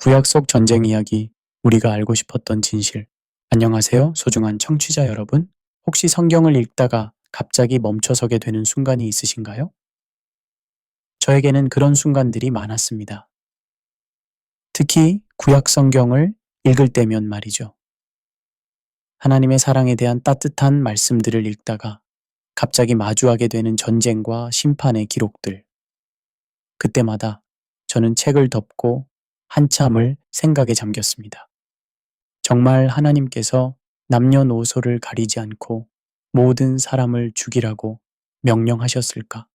구약 속 전쟁 이야기, 우리가 알고 싶었던 진실. 안녕하세요, 소중한 청취자 여러분. 혹시 성경을 읽다가 갑자기 멈춰서게 되는 순간이 있으신가요? 저에게는 그런 순간들이 많았습니다. 특히 구약 성경을 읽을 때면 말이죠. 하나님의 사랑에 대한 따뜻한 말씀들을 읽다가 갑자기 마주하게 되는 전쟁과 심판의 기록들. 그때마다 저는 책을 덮고 한참을 생각에 잠겼습니다. 정말 하나님께서 남녀노소를 가리지 않고 모든 사람을 죽이라고 명령하셨을까?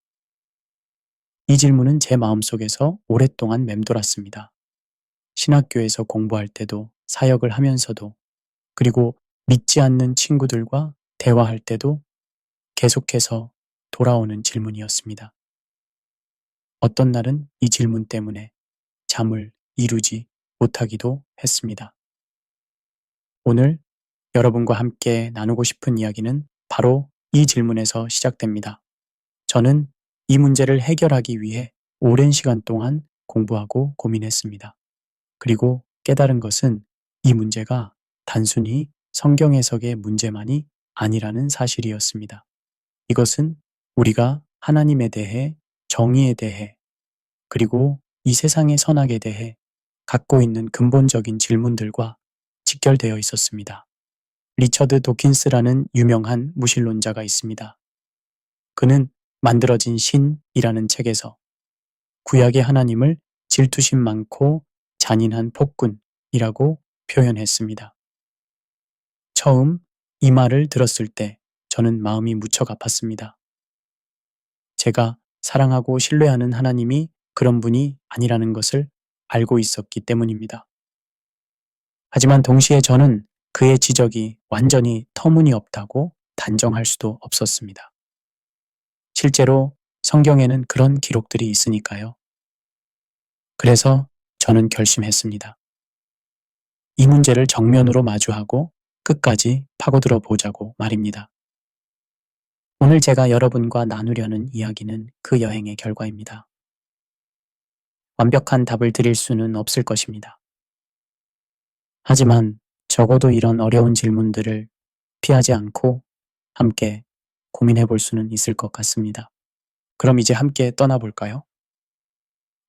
이 질문은 제 마음속에서 오랫동안 맴돌았습니다. 신학교에서 공부할 때도, 사역을 하면서도, 그리고 믿지 않는 친구들과 대화할 때도 계속해서 돌아오는 질문이었습니다. 어떤 날은 이 질문 때문에 잠을 이루지 못하기도 했습니다. 오늘 여러분과 함께 나누고 싶은 이야기는 바로 이 질문에서 시작됩니다. 저는 이 문제를 해결하기 위해 오랜 시간 동안 공부하고 고민했습니다. 그리고 깨달은 것은 이 문제가 단순히 성경 해석의 문제만이 아니라는 사실이었습니다. 이것은 우리가 하나님에 대해, 정의에 대해, 그리고 이 세상의 선악에 대해 갖고 있는 근본적인 질문들과 직결되어 있었습니다. 리처드 도킨스라는 유명한 무신론자가 있습니다. 그는 만들어진 신이라는 책에서 구약의 하나님을 질투심 많고 잔인한 폭군이라고 표현했습니다. 처음 이 말을 들었을 때 저는 마음이 무척 아팠습니다. 제가 사랑하고 신뢰하는 하나님이 그런 분이 아니라는 것을 알고 있었기 때문입니다. 하지만 동시에 저는 그의 지적이 완전히 터무니없다고 단정할 수도 없었습니다. 실제로 성경에는 그런 기록들이 있으니까요. 그래서 저는 결심했습니다. 이 문제를 정면으로 마주하고 끝까지 파고들어 보자고 말입니다. 오늘 제가 여러분과 나누려는 이야기는 그 여행의 결과입니다. 완벽한 답을 드릴 수는 없을 것입니다. 하지만 적어도 이런 어려운 질문들을 피하지 않고 함께 고민해 볼 수는 있을 것 같습니다. 그럼 이제 함께 떠나볼까요?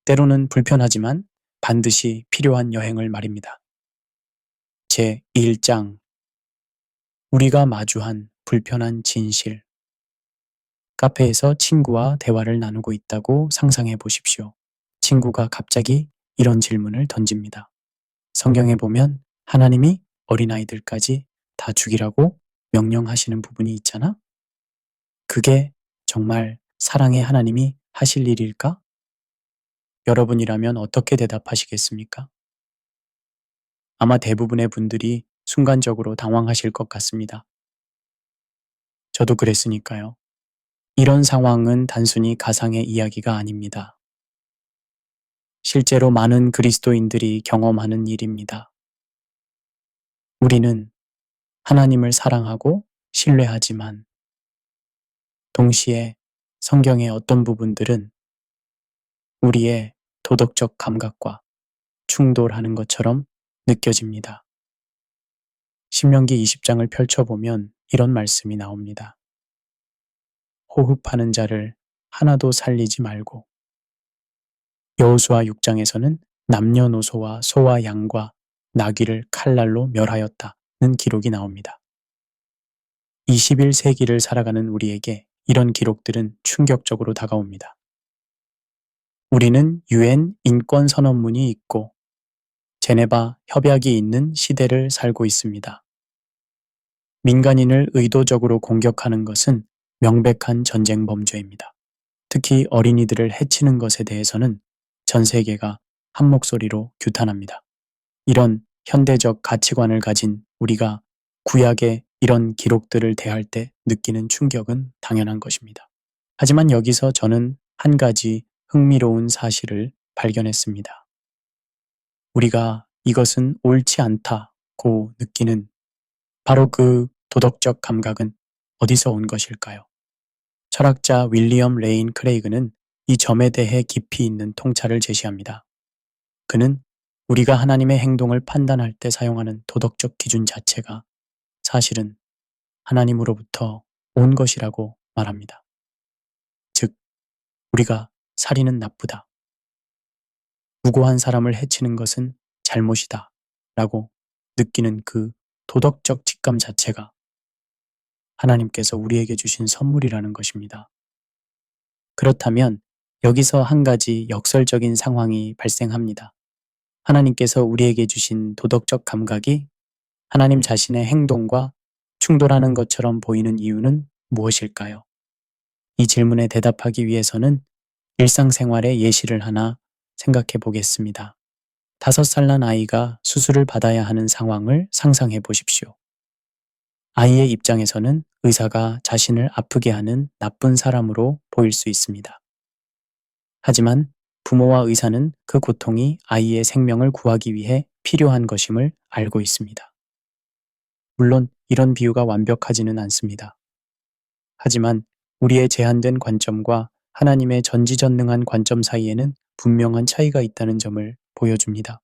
때로는 불편하지만 반드시 필요한 여행을 말입니다. 제 1장. 우리가 마주한 불편한 진실. 카페에서 친구와 대화를 나누고 있다고 상상해 보십시오. 친구가 갑자기 이런 질문을 던집니다. 성경에 보면 하나님이 어린아이들까지 다 죽이라고 명령하시는 부분이 있잖아? 그게 정말 사랑의 하나님이 하실 일일까? 여러분이라면 어떻게 대답하시겠습니까? 아마 대부분의 분들이 순간적으로 당황하실 것 같습니다. 저도 그랬으니까요. 이런 상황은 단순히 가상의 이야기가 아닙니다. 실제로 많은 그리스도인들이 경험하는 일입니다. 우리는 하나님을 사랑하고 신뢰하지만 동시에 성경의 어떤 부분들은 우리의 도덕적 감각과 충돌하는 것처럼 느껴집니다. 신명기 20장을 펼쳐보면 이런 말씀이 나옵니다. 호흡하는 자를 하나도 살리지 말고. 여호수아 6장에서는 남녀노소와 소와 양과 나귀를 칼날로 멸하였다는 기록이 나옵니다. 21세기를 살아가는 우리에게 이런 기록들은 충격적으로 다가옵니다. 우리는 유엔 인권선언문이 있고 제네바 협약이 있는 시대를 살고 있습니다. 민간인을 의도적으로 공격하는 것은 명백한 전쟁 범죄입니다. 특히 어린이들을 해치는 것에 대해서는 전 세계가 한 목소리로 규탄합니다. 이런 현대적 가치관을 가진 우리가 구약의 이런 기록들을 대할 때 느끼는 충격은 당연한 것입니다. 하지만 여기서 저는 한 가지 흥미로운 사실을 발견했습니다. 우리가 이것은 옳지 않다고 느끼는 바로 그 도덕적 감각은 어디서 온 것일까요? 철학자 윌리엄 레인 크레이그는 이 점에 대해 깊이 있는 통찰을 제시합니다. 그는 우리가 하나님의 행동을 판단할 때 사용하는 도덕적 기준 자체가 사실은 하나님으로부터 온 것이라고 말합니다. 즉, 우리가 살인은 나쁘다, 무고한 사람을 해치는 것은 잘못이다 라고 느끼는 그 도덕적 직감 자체가 하나님께서 우리에게 주신 선물이라는 것입니다. 그렇다면 여기서 한 가지 역설적인 상황이 발생합니다. 하나님께서 우리에게 주신 도덕적 감각이 하나님 자신의 행동과 충돌하는 것처럼 보이는 이유는 무엇일까요? 이 질문에 대답하기 위해서는 일상생활의 예시를 하나 생각해 보겠습니다. 5살 난 아이가 수술을 받아야 하는 상황을 상상해 보십시오. 아이의 입장에서는 의사가 자신을 아프게 하는 나쁜 사람으로 보일 수 있습니다. 하지만 부모와 의사는 그 고통이 아이의 생명을 구하기 위해 필요한 것임을 알고 있습니다. 물론 이런 비유가 완벽하지는 않습니다. 하지만 우리의 제한된 관점과 하나님의 전지전능한 관점 사이에는 분명한 차이가 있다는 점을 보여줍니다.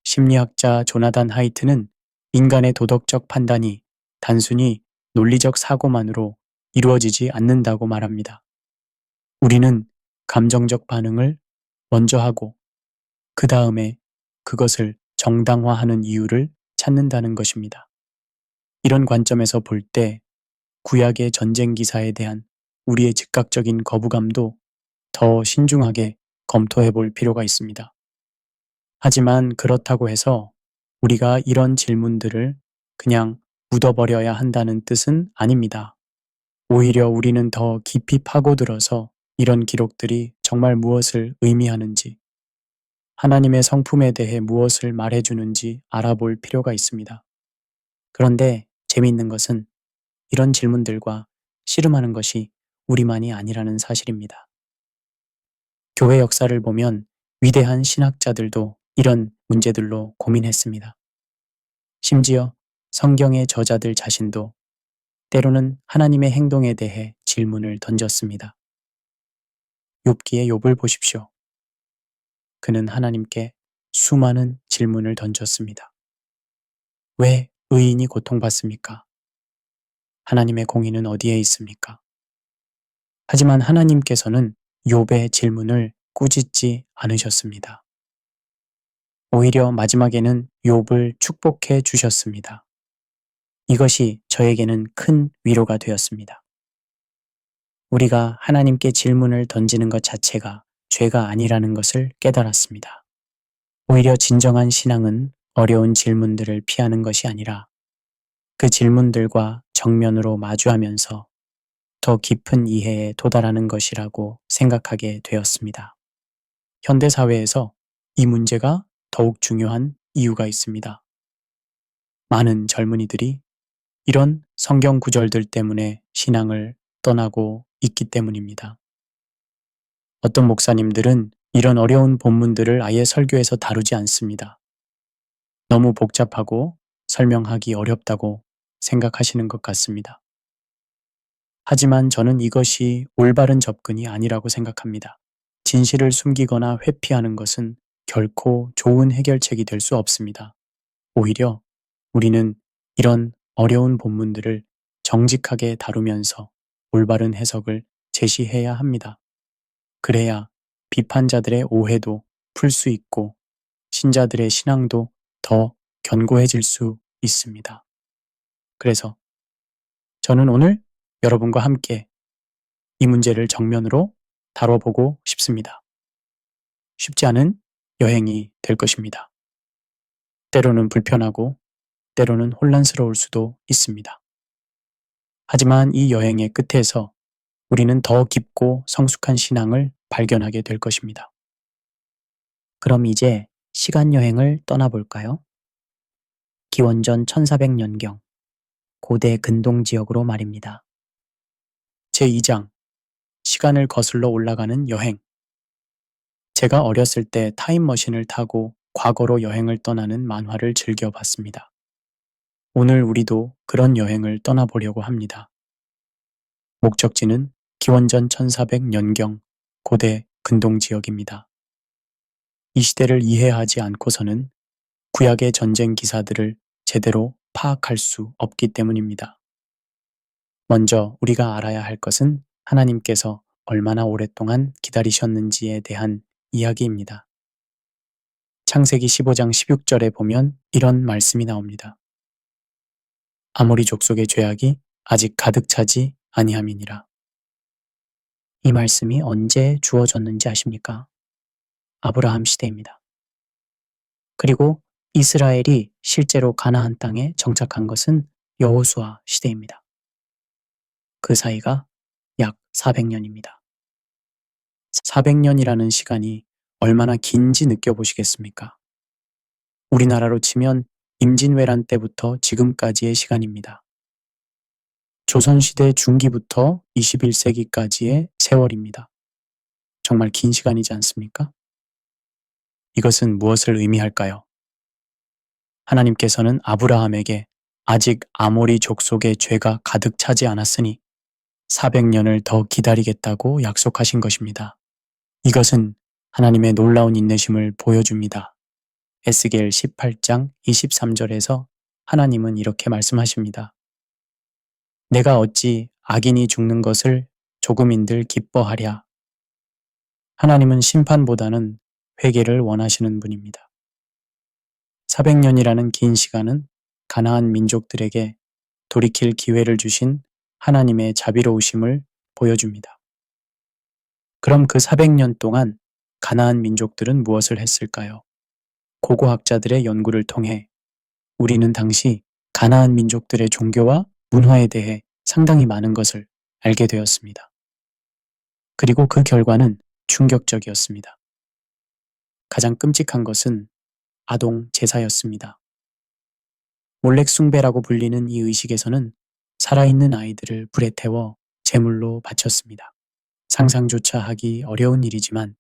심리학자 조나단 하이트는 인간의 도덕적 판단이 단순히 논리적 사고만으로 이루어지지 않는다고 말합니다. 우리는 감정적 반응을 먼저 하고 그 다음에 그것을 정당화하는 이유를 찾는다는 것입니다. 이런 관점에서 볼 때 구약의 전쟁 기사에 대한 우리의 즉각적인 거부감도 더 신중하게 검토해 볼 필요가 있습니다. 하지만 그렇다고 해서 우리가 이런 질문들을 그냥 묻어버려야 한다는 뜻은 아닙니다. 오히려 우리는 더 깊이 파고들어서 이런 기록들이 정말 무엇을 의미하는지, 하나님의 성품에 대해 무엇을 말해주는지 알아볼 필요가 있습니다. 그런데 재미있는 것은 이런 질문들과 씨름하는 것이 우리만이 아니라는 사실입니다. 교회 역사를 보면 위대한 신학자들도 이런 문제들로 고민했습니다. 심지어 성경의 저자들 자신도 때로는 하나님의 행동에 대해 질문을 던졌습니다. 욥기의 욥을 보십시오. 그는 하나님께 수많은 질문을 던졌습니다. 왜 의인이 고통받습니까? 하나님의 공의는 어디에 있습니까? 하지만 하나님께서는 욥의 질문을 꾸짖지 않으셨습니다. 오히려 마지막에는 욥을 축복해 주셨습니다. 이것이 저에게는 큰 위로가 되었습니다. 우리가 하나님께 질문을 던지는 것 자체가 죄가 아니라는 것을 깨달았습니다. 오히려 진정한 신앙은 어려운 질문들을 피하는 것이 아니라 그 질문들과 정면으로 마주하면서 더 깊은 이해에 도달하는 것이라고 생각하게 되었습니다. 현대사회에서 이 문제가 더욱 중요한 이유가 있습니다. 많은 젊은이들이 이런 성경 구절들 때문에 신앙을 떠나고 있기 때문입니다. 어떤 목사님들은 이런 어려운 본문들을 아예 설교에서 다루지 않습니다. 너무 복잡하고 설명하기 어렵다고 생각하시는 것 같습니다. 하지만 저는 이것이 올바른 접근이 아니라고 생각합니다. 진실을 숨기거나 회피하는 것은 결코 좋은 해결책이 될 수 없습니다. 오히려 우리는 이런 어려운 본문들을 정직하게 다루면서 올바른 해석을 제시해야 합니다. 그래야 비판자들의 오해도 풀 수 있고 신자들의 신앙도 더 견고해질 수 있습니다. 그래서 저는 오늘 여러분과 함께 이 문제를 정면으로 다뤄보고 싶습니다. 쉽지 않은 여행이 될 것입니다. 때로는 불편하고 때로는 혼란스러울 수도 있습니다. 하지만 이 여행의 끝에서 우리는 더 깊고 성숙한 신앙을 발견하게 될 것입니다. 그럼 이제 시간 여행을 떠나볼까요? 기원전 1400년경 고대 근동 지역으로 말입니다. 제2장 시간을 거슬러 올라가는 여행. 제가 어렸을 때 타임머신을 타고 과거로 여행을 떠나는 만화를 즐겨봤습니다. 오늘 우리도 그런 여행을 떠나보려고 합니다. 목적지는 기원전 1400년경 고대 근동 지역입니다. 이 시대를 이해하지 않고서는 구약의 전쟁 기사들을 제대로 파악할 수 없기 때문입니다. 먼저 우리가 알아야 할 것은 하나님께서 얼마나 오랫동안 기다리셨는지에 대한 이야기입니다. 창세기 15장 16절에 보면 이런 말씀이 나옵니다. 아모리 족속의 죄악이 아직 가득 차지 아니함이니라. 이 말씀이 언제 주어졌는지 아십니까? 아브라함 시대입니다. 그리고 이스라엘이 실제로 가나안 땅에 정착한 것은 여호수아 시대입니다. 그 사이가 약 400년입니다. 400년이라는 시간이 얼마나 긴지 느껴보시겠습니까? 우리나라로 치면 임진왜란 때부터 지금까지의 시간입니다. 조선시대 중기부터 21세기까지의 세월입니다. 정말 긴 시간이지 않습니까? 이것은 무엇을 의미할까요? 하나님께서는 아브라함에게 아직 아모리 족속의 죄가 가득 차지 않았으니 400년을 더 기다리겠다고 약속하신 것입니다. 이것은 하나님의 놀라운 인내심을 보여줍니다. 에스겔 18장 23절에서 하나님은 이렇게 말씀하십니다. 내가 어찌 악인이 죽는 것을 조금인들 기뻐하랴. 하나님은 심판보다는 회개를 원하시는 분입니다. 400년이라는 긴 시간은 가나안 민족들에게 돌이킬 기회를 주신 하나님의 자비로우심을 보여줍니다. 그럼 그 400년 동안 가나안 민족들은 무엇을 했을까요? 고고학자들의 연구를 통해 우리는 당시 가나안 민족들의 종교와 문화에 대해 상당히 많은 것을 알게 되었습니다. 그리고 그 결과는 충격적이었습니다. 가장 끔찍한 것은 아동 제사였습니다. 몰렉 숭배라고 불리는 이 의식에서는 살아있는 아이들을 불에 태워 제물로 바쳤습니다. 상상조차 하기 어려운 일이지만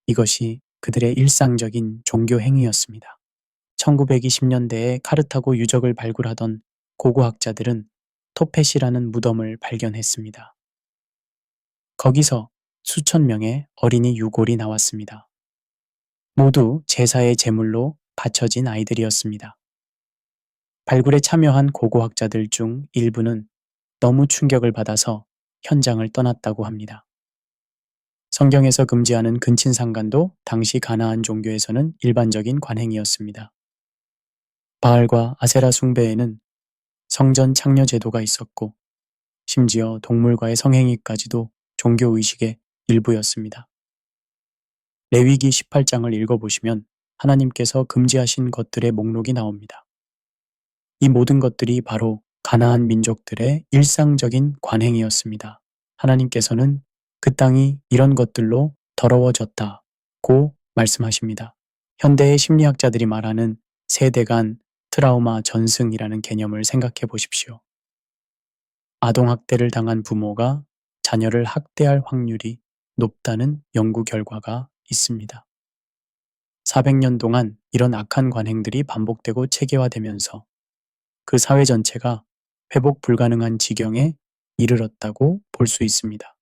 이것이 그들의 일상적인 종교 행위였습니다. 1920년대에 카르타고 유적을 발굴하던 고고학자들은 토펫이라는 무덤을 발견했습니다. 거기서 수천 명의 어린이 유골이 나왔습니다. 모두 제사의 제물로 바쳐진 아이들이었습니다. 발굴에 참여한 고고학자들 중 일부는 너무 충격을 받아서 현장을 떠났다고 합니다. 성경에서 금지하는 근친상간도 당시 가나안 종교에서는 일반적인 관행이었습니다. 바알과 아세라 숭배에는 성전 창녀 제도가 있었고 심지어 동물과의 성행위까지도 종교의식의 일부였습니다. 레위기 18장을 읽어보시면 하나님께서 금지하신 것들의 목록이 나옵니다. 이 모든 것들이 바로 가나안 민족들의 일상적인 관행이었습니다. 하나님께서는 그 땅이 이런 것들로 더러워졌다고 말씀하십니다. 현대의 심리학자들이 말하는 세대 간 트라우마 전승이라는 개념을 생각해 보십시오. 아동학대를 당한 부모가 자녀를 학대할 확률이 높다는 연구 결과가 있습니다. 400년 동안 이런 악한 관행들이 반복되고 체계화되면서 그 사회 전체가 회복 불가능한 지경에 이르렀다고 볼 수 있습니다.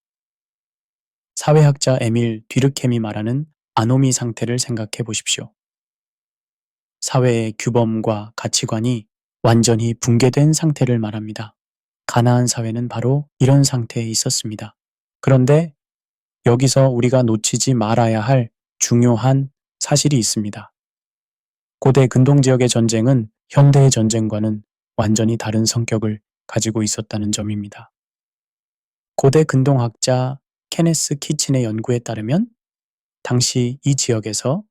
사회학자 에밀 뒤르켐이 말하는 아노미 상태를 생각해 보십시오. 사회의 규범과 가치관이 완전히 붕괴된 상태를 말합니다. 가나안 사회는 바로 이런 상태에 있었습니다. 그런데 여기서 우리가 놓치지 말아야 할 중요한 사실이 있습니다. 고대 근동 지역의 전쟁은 현대의 전쟁과는 완전히 다른 성격을 가지고 있었다는 점입니다. 고대 근동학자 케네스 키친의 연구에 따르면 당시 이 지역에서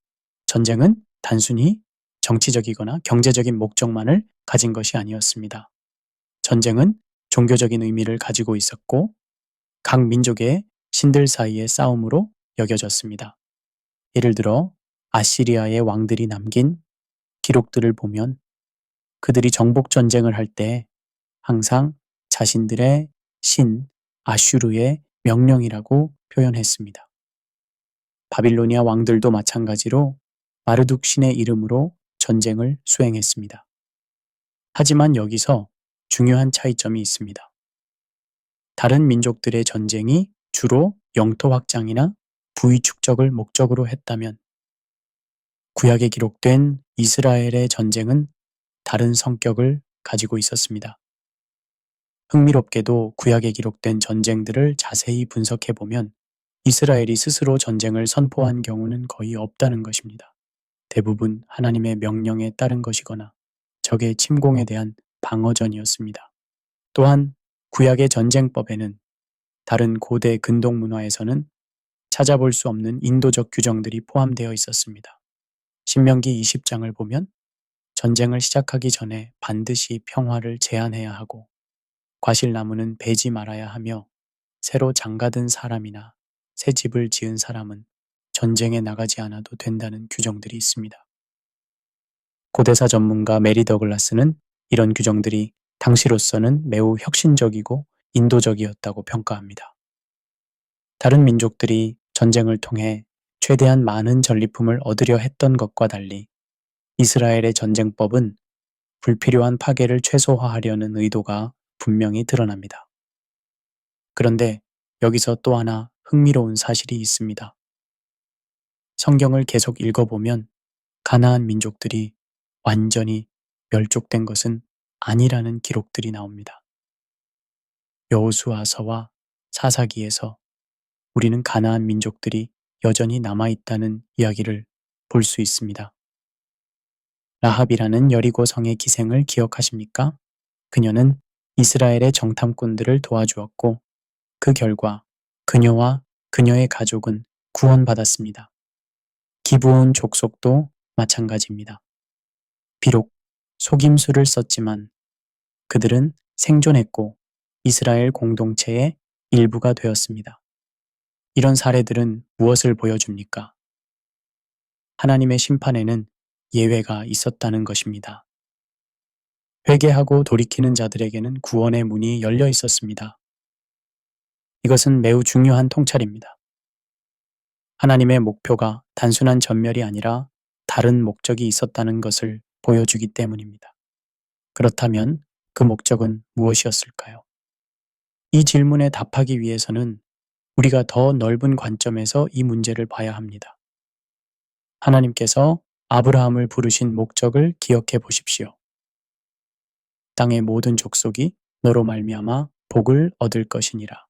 전쟁은 단순히 정치적이거나 경제적인 목적만을 가진 것이 아니었습니다. 전쟁은 종교적인 의미를 가지고 있었고 각 민족의 신들 사이의 싸움으로 여겨졌습니다. 예를 들어 아시리아의 왕들이 남긴 기록들을 보면 그들이 정복 전쟁을 할 때 항상 자신들의 신 아슈르의 명령이라고 표현했습니다. 바빌로니아 왕들도 마찬가지로 마르둑 신의 이름으로 전쟁을 수행했습니다. 하지만 여기서 중요한 차이점이 있습니다. 다른 민족들의 전쟁이 주로 영토 확장이나 부위 축적을 목적으로 했다면 구약에 기록된 이스라엘의 전쟁은 다른 성격을 가지고 있었습니다. 흥미롭게도 구약에 기록된 전쟁들을 자세히 분석해보면 이스라엘이 스스로 전쟁을 선포한 경우는 거의 없다는 것입니다. 대부분 하나님의 명령에 따른 것이거나 적의 침공에 대한 방어전이었습니다. 또한 구약의 전쟁법에는 다른 고대 근동 문화에서는 찾아볼 수 없는 인도적 규정들이 포함되어 있었습니다. 신명기 20장을 보면 전쟁을 시작하기 전에 반드시 평화를 제안해야 하고 과실나무는 베지 말아야 하며 새로 장가든 사람이나 새 집을 지은 사람은 전쟁에 나가지 않아도 된다는 규정들이 있습니다. 고대사 전문가 메리 더글라스는 이런 규정들이 당시로서는 매우 혁신적이고 인도적이었다고 평가합니다. 다른 민족들이 전쟁을 통해 최대한 많은 전리품을 얻으려 했던 것과 달리 이스라엘의 전쟁법은 불필요한 파괴를 최소화하려는 의도가 분명히 드러납니다. 그런데 여기서 또 하나 흥미로운 사실이 있습니다. 성경을 계속 읽어보면 가나안 민족들이 완전히 멸족된 것은 아니라는 기록들이 나옵니다. 여호수아서와 사사기에서 우리는 가나안 민족들이 여전히 남아있다는 이야기를 볼 수 있습니다. 라합이라는 여리고 성의 기생을 기억하십니까? 그녀는 이스라엘의 정탐꾼들을 도와주었고 그 결과 그녀와 그녀의 가족은 구원받았습니다. 기브온 족속도 마찬가지입니다. 비록 속임수를 썼지만 그들은 생존했고 이스라엘 공동체의 일부가 되었습니다. 이런 사례들은 무엇을 보여줍니까? 하나님의 심판에는 예외가 있었다는 것입니다. 회개하고 돌이키는 자들에게는 구원의 문이 열려 있었습니다. 이것은 매우 중요한 통찰입니다. 하나님의 목표가 단순한 전멸이 아니라 다른 목적이 있었다는 것을 보여주기 때문입니다. 그렇다면 그 목적은 무엇이었을까요? 이 질문에 답하기 위해서는 우리가 더 넓은 관점에서 이 문제를 봐야 합니다. 하나님께서 아브라함을 부르신 목적을 기억해 보십시오. 땅의 모든 족속이 너로 말미암아 복을 얻을 것이니라.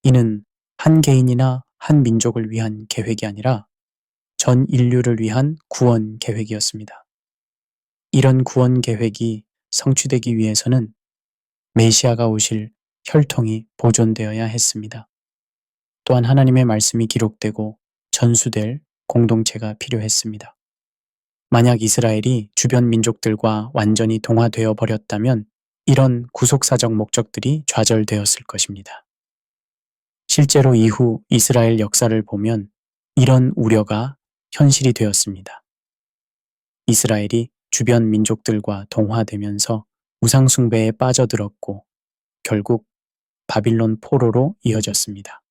이는 한 개인이나 한 민족을 위한 계획이 아니라 전 인류를 위한 구원 계획이었습니다. 이런 구원 계획이 성취되기 위해서는 메시아가 오실 혈통이 보존되어야 했습니다. 또한 하나님의 말씀이 기록되고 전수될 공동체가 필요했습니다. 만약 이스라엘이 주변 민족들과 완전히 동화되어 버렸다면 이런 구속사적 목적들이 좌절되었을 것입니다. 실제로 이후 이스라엘 역사를 보면 이런 우려가 현실이 되었습니다. 이스라엘이 주변 민족들과 동화되면서 우상숭배에 빠져들었고 결국 바빌론 포로로 이어졌습니다.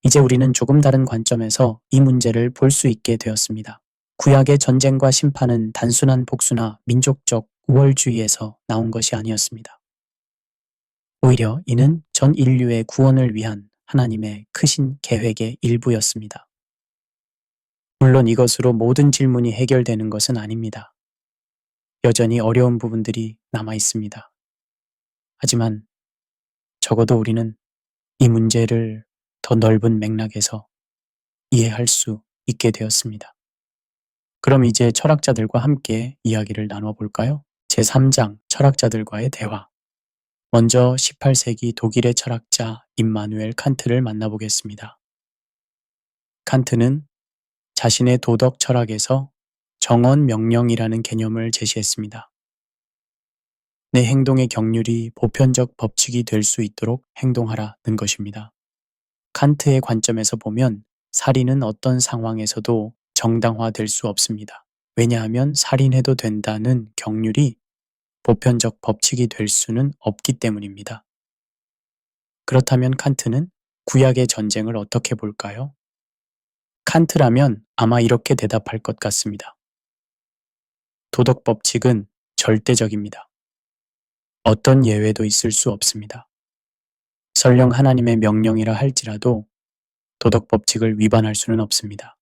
이제 우리는 조금 다른 관점에서 이 문제를 볼 수 있게 되었습니다. 구약의 전쟁과 심판은 단순한 복수나 민족적 우월주의에서 나온 것이 아니었습니다. 오히려 이는 전 인류의 구원을 위한 하나님의 크신 계획의 일부였습니다. 물론 이것으로 모든 질문이 해결되는 것은 아닙니다. 여전히 어려운 부분들이 남아 있습니다. 하지만 적어도 우리는 이 문제를 더 넓은 맥락에서 이해할 수 있게 되었습니다. 그럼 이제 철학자들과 함께 이야기를 나눠볼까요? 제3장 철학자들과의 대화. 먼저 18세기 독일의 철학자 임마누엘 칸트를 만나보겠습니다. 칸트는 자신의 도덕 철학에서 정언 명령이라는 개념을 제시했습니다. 내 행동의 경륜이 보편적 법칙이 될 수 있도록 행동하라는 것입니다. 칸트의 관점에서 보면 살인은 어떤 상황에서도 정당화될 수 없습니다. 왜냐하면 살인해도 된다는 경륜이 보편적 법칙이 될 수는 없기 때문입니다. 그렇다면 칸트는 구약의 전쟁을 어떻게 볼까요? 칸트라면 아마 이렇게 대답할 것 같습니다. 도덕 법칙은 절대적입니다. 어떤 예외도 있을 수 없습니다. 설령 하나님의 명령이라 할지라도 도덕 법칙을 위반할 수는 없습니다.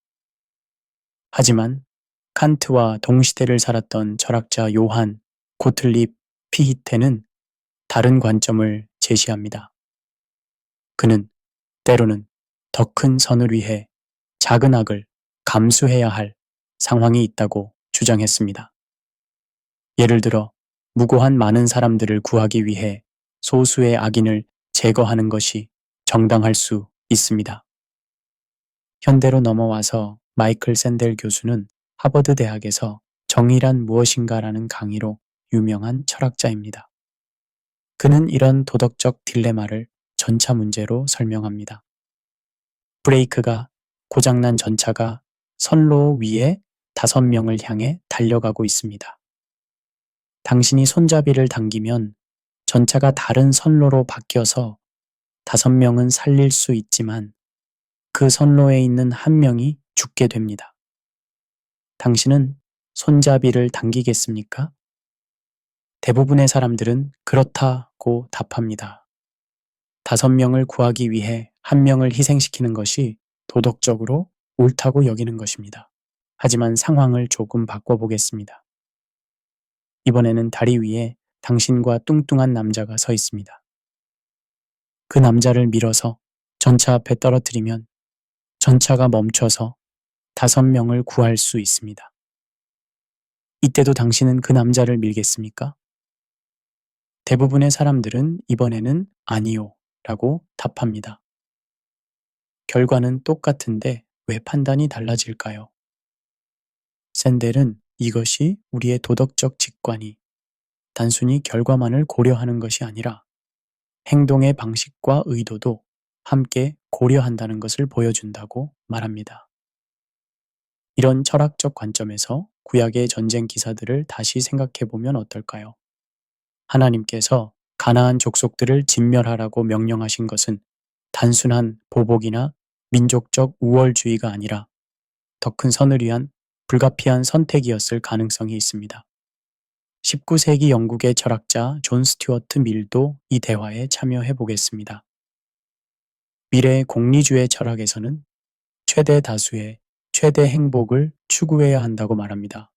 하지만 칸트와 동시대를 살았던 철학자 요한 고틀립 피히테는 다른 관점을 제시합니다. 그는 때로는 더 큰 선을 위해 작은 악을 감수해야 할 상황이 있다고 주장했습니다. 예를 들어 무고한 많은 사람들을 구하기 위해 소수의 악인을 제거하는 것이 정당할 수 있습니다. 현대로 넘어와서 마이클 샌델 교수는 하버드 대학에서 정의란 무엇인가라는 강의로 유명한 철학자입니다. 그는 이런 도덕적 딜레마를 전차 문제로 설명합니다. 브레이크가 고장난 전차가 선로 위에 5명을 향해 달려가고 있습니다. 당신이 손잡이를 당기면 전차가 다른 선로로 바뀌어서 5명은 살릴 수 있지만 그 선로에 있는 1명이 죽게 됩니다. 당신은 손잡이를 당기겠습니까? 대부분의 사람들은 그렇다고 답합니다. 5명을 구하기 위해 1명을 희생시키는 것이 도덕적으로 옳다고 여기는 것입니다. 하지만 상황을 조금 바꿔보겠습니다. 이번에는 다리 위에 당신과 뚱뚱한 남자가 서 있습니다. 그 남자를 밀어서 전차 앞에 떨어뜨리면 전차가 멈춰서 5명을 구할 수 있습니다. 이때도 당신은 그 남자를 밀겠습니까? 대부분의 사람들은 이번에는 아니요 라고 답합니다. 결과는 똑같은데 왜 판단이 달라질까요? 샌델은 이것이 우리의 도덕적 직관이 단순히 결과만을 고려하는 것이 아니라 행동의 방식과 의도도 함께 고려한다는 것을 보여준다고 말합니다. 이런 철학적 관점에서 구약의 전쟁 기사들을 다시 생각해 보면 어떨까요? 하나님께서 가나안 족속들을 진멸하라고 명령하신 것은 단순한 보복이나 민족적 우월주의가 아니라 더 큰 선을 위한 불가피한 선택이었을 가능성이 있습니다. 19세기 영국의 철학자 존 스튜어트 밀도 이 대화에 참여해 보겠습니다. 미래의 공리주의 철학에서는 최대 다수의 최대 행복을 추구해야 한다고 말합니다.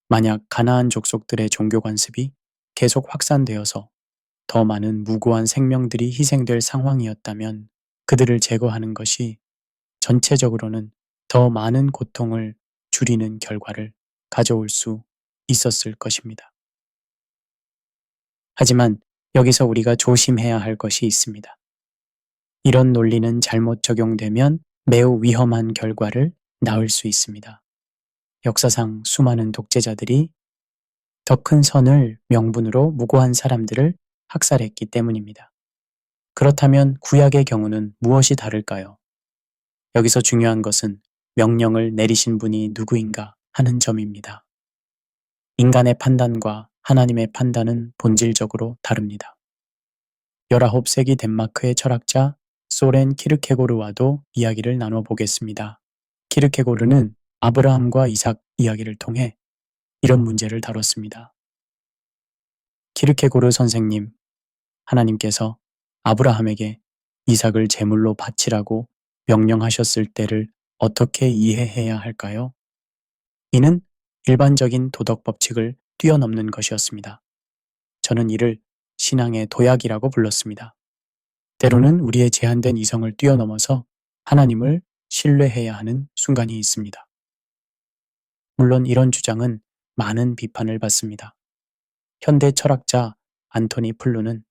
만약 가나안 족속들의 종교 관습이 계속 확산되어서 더 많은 무고한 생명들이 희생될 상황이었다면 그들을 제거하는 것이 전체적으로는 더 많은 고통을 줄이는 결과를 가져올 수 있었을 것입니다. 하지만 여기서 우리가 조심해야 할 것이 있습니다. 이런 논리는 잘못 적용되면 매우 위험한 결과를 낳을 수 있습니다. 역사상 수많은 독재자들이 더 큰 선을 명분으로 무고한 사람들을 학살했기 때문입니다. 그렇다면 구약의 경우는 무엇이 다를까요? 여기서 중요한 것은 명령을 내리신 분이 누구인가 하는 점입니다. 인간의 판단과 하나님의 판단은 본질적으로 다릅니다. 19세기 덴마크의 철학자 소렌 키르케고르와도 이야기를 나눠보겠습니다. 키르케고르는 아브라함과 이삭 이야기를 통해 이런 문제를 다뤘습니다. 키르케고르 선생님, 하나님께서 아브라함에게 이삭을 제물로 바치라고 명령하셨을 때를 어떻게 이해해야 할까요? 이는 일반적인 도덕 법칙을 뛰어넘는 것이었습니다. 저는 이를 신앙의 도약이라고 불렀습니다. 때로는 우리의 제한된 이성을 뛰어넘어서 하나님을 신뢰해야 하는 순간이 있습니다. 물론 이런 주장은 많은 비판을 받습니다. 현대 철학자 안토니 플루는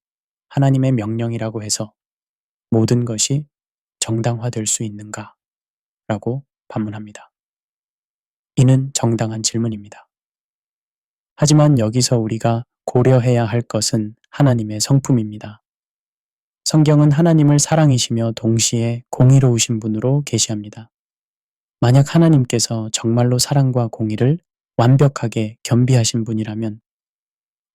하나님의 명령이라고 해서 모든 것이 정당화될 수 있는가? 라고 반문합니다. 이는 정당한 질문입니다. 하지만 여기서 우리가 고려해야 할 것은 하나님의 성품입니다. 성경은 하나님을 사랑이시며 동시에 공의로우신 분으로 계시합니다. 만약 하나님께서 정말로 사랑과 공의를 완벽하게 겸비하신 분이라면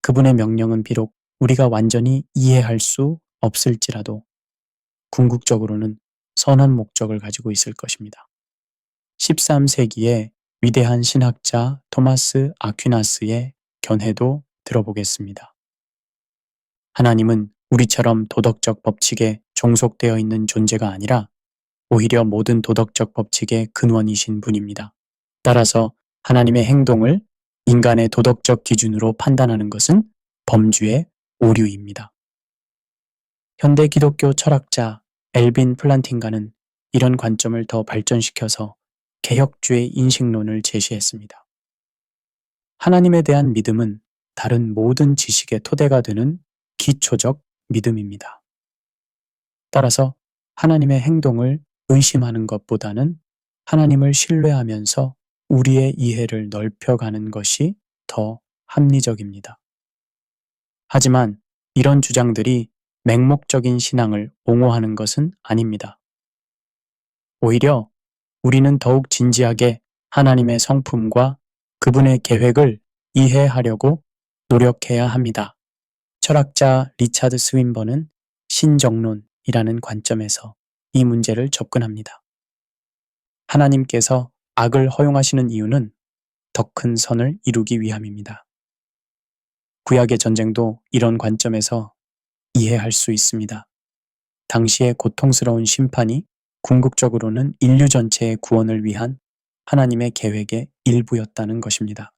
그분의 명령은 비록 우리가 완전히 이해할 수 없을지라도 궁극적으로는 선한 목적을 가지고 있을 것입니다. 13세기의 위대한 신학자 토마스 아퀴나스의 견해도 들어보겠습니다. 하나님은 우리처럼 도덕적 법칙에 종속되어 있는 존재가 아니라 오히려 모든 도덕적 법칙의 근원이신 분입니다. 따라서 하나님의 행동을 인간의 도덕적 기준으로 판단하는 것은 범주의 오류입니다. 현대 기독교 철학자 엘빈 플란팅가는 이런 관점을 더 발전시켜서 개혁주의 인식론을 제시했습니다. 하나님에 대한 믿음은 다른 모든 지식의 토대가 되는 기초적 믿음입니다. 따라서 하나님의 행동을 의심하는 것보다는 하나님을 신뢰하면서 우리의 이해를 넓혀가는 것이 더 합리적입니다. 하지만 이런 주장들이 맹목적인 신앙을 옹호하는 것은 아닙니다. 오히려 우리는 더욱 진지하게 하나님의 성품과 그분의 계획을 이해하려고 노력해야 합니다. 철학자 리차드 스윈버는 신정론이라는 관점에서 이 문제를 접근합니다. 하나님께서 악을 허용하시는 이유는 더 큰 선을 이루기 위함입니다. 구약의 전쟁도 이런 관점에서 이해할 수 있습니다. 당시의 고통스러운 심판이 궁극적으로는 인류 전체의 구원을 위한 하나님의 계획의 일부였다는 것입니다.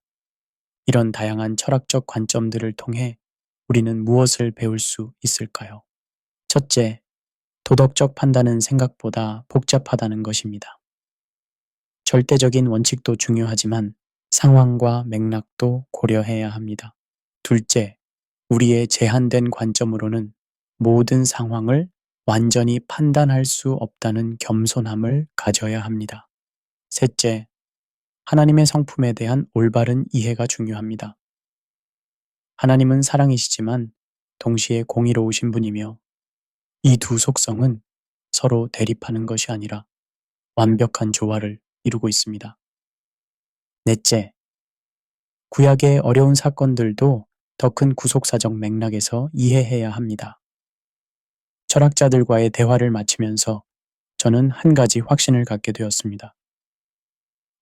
이런 다양한 철학적 관점들을 통해 우리는 무엇을 배울 수 있을까요? 첫째, 도덕적 판단은 생각보다 복잡하다는 것입니다. 절대적인 원칙도 중요하지만 상황과 맥락도 고려해야 합니다. 둘째, 우리의 제한된 관점으로는 모든 상황을 완전히 판단할 수 없다는 겸손함을 가져야 합니다. 셋째, 하나님의 성품에 대한 올바른 이해가 중요합니다. 하나님은 사랑이시지만 동시에 공의로우신 분이며 이 두 속성은 서로 대립하는 것이 아니라 완벽한 조화를 이루고 있습니다. 넷째, 구약의 어려운 사건들도 더 큰 구속사적 맥락에서 이해해야 합니다. 철학자들과의 대화를 마치면서 저는 한 가지 확신을 갖게 되었습니다.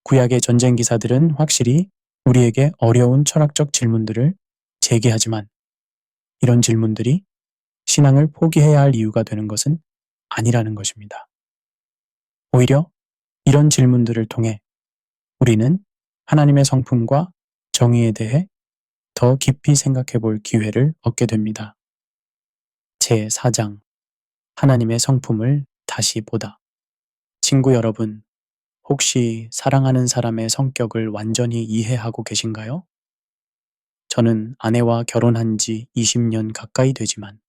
구약의 전쟁 기사들은 확실히 우리에게 어려운 철학적 질문들을 제기하지만 이런 질문들이 신앙을 포기해야 할 이유가 되는 것은 아니라는 것입니다. 오히려 이런 질문들을 통해 우리는 하나님의 성품과 정의에 대해 더 깊이 생각해 볼 기회를 얻게 됩니다. 제4장 하나님의 성품을 다시 보다. 친구 여러분, 혹시 사랑하는 사람의 성격을 완전히 이해하고 계신가요? 저는 아내와 결혼한 지 20년 가까이 되지만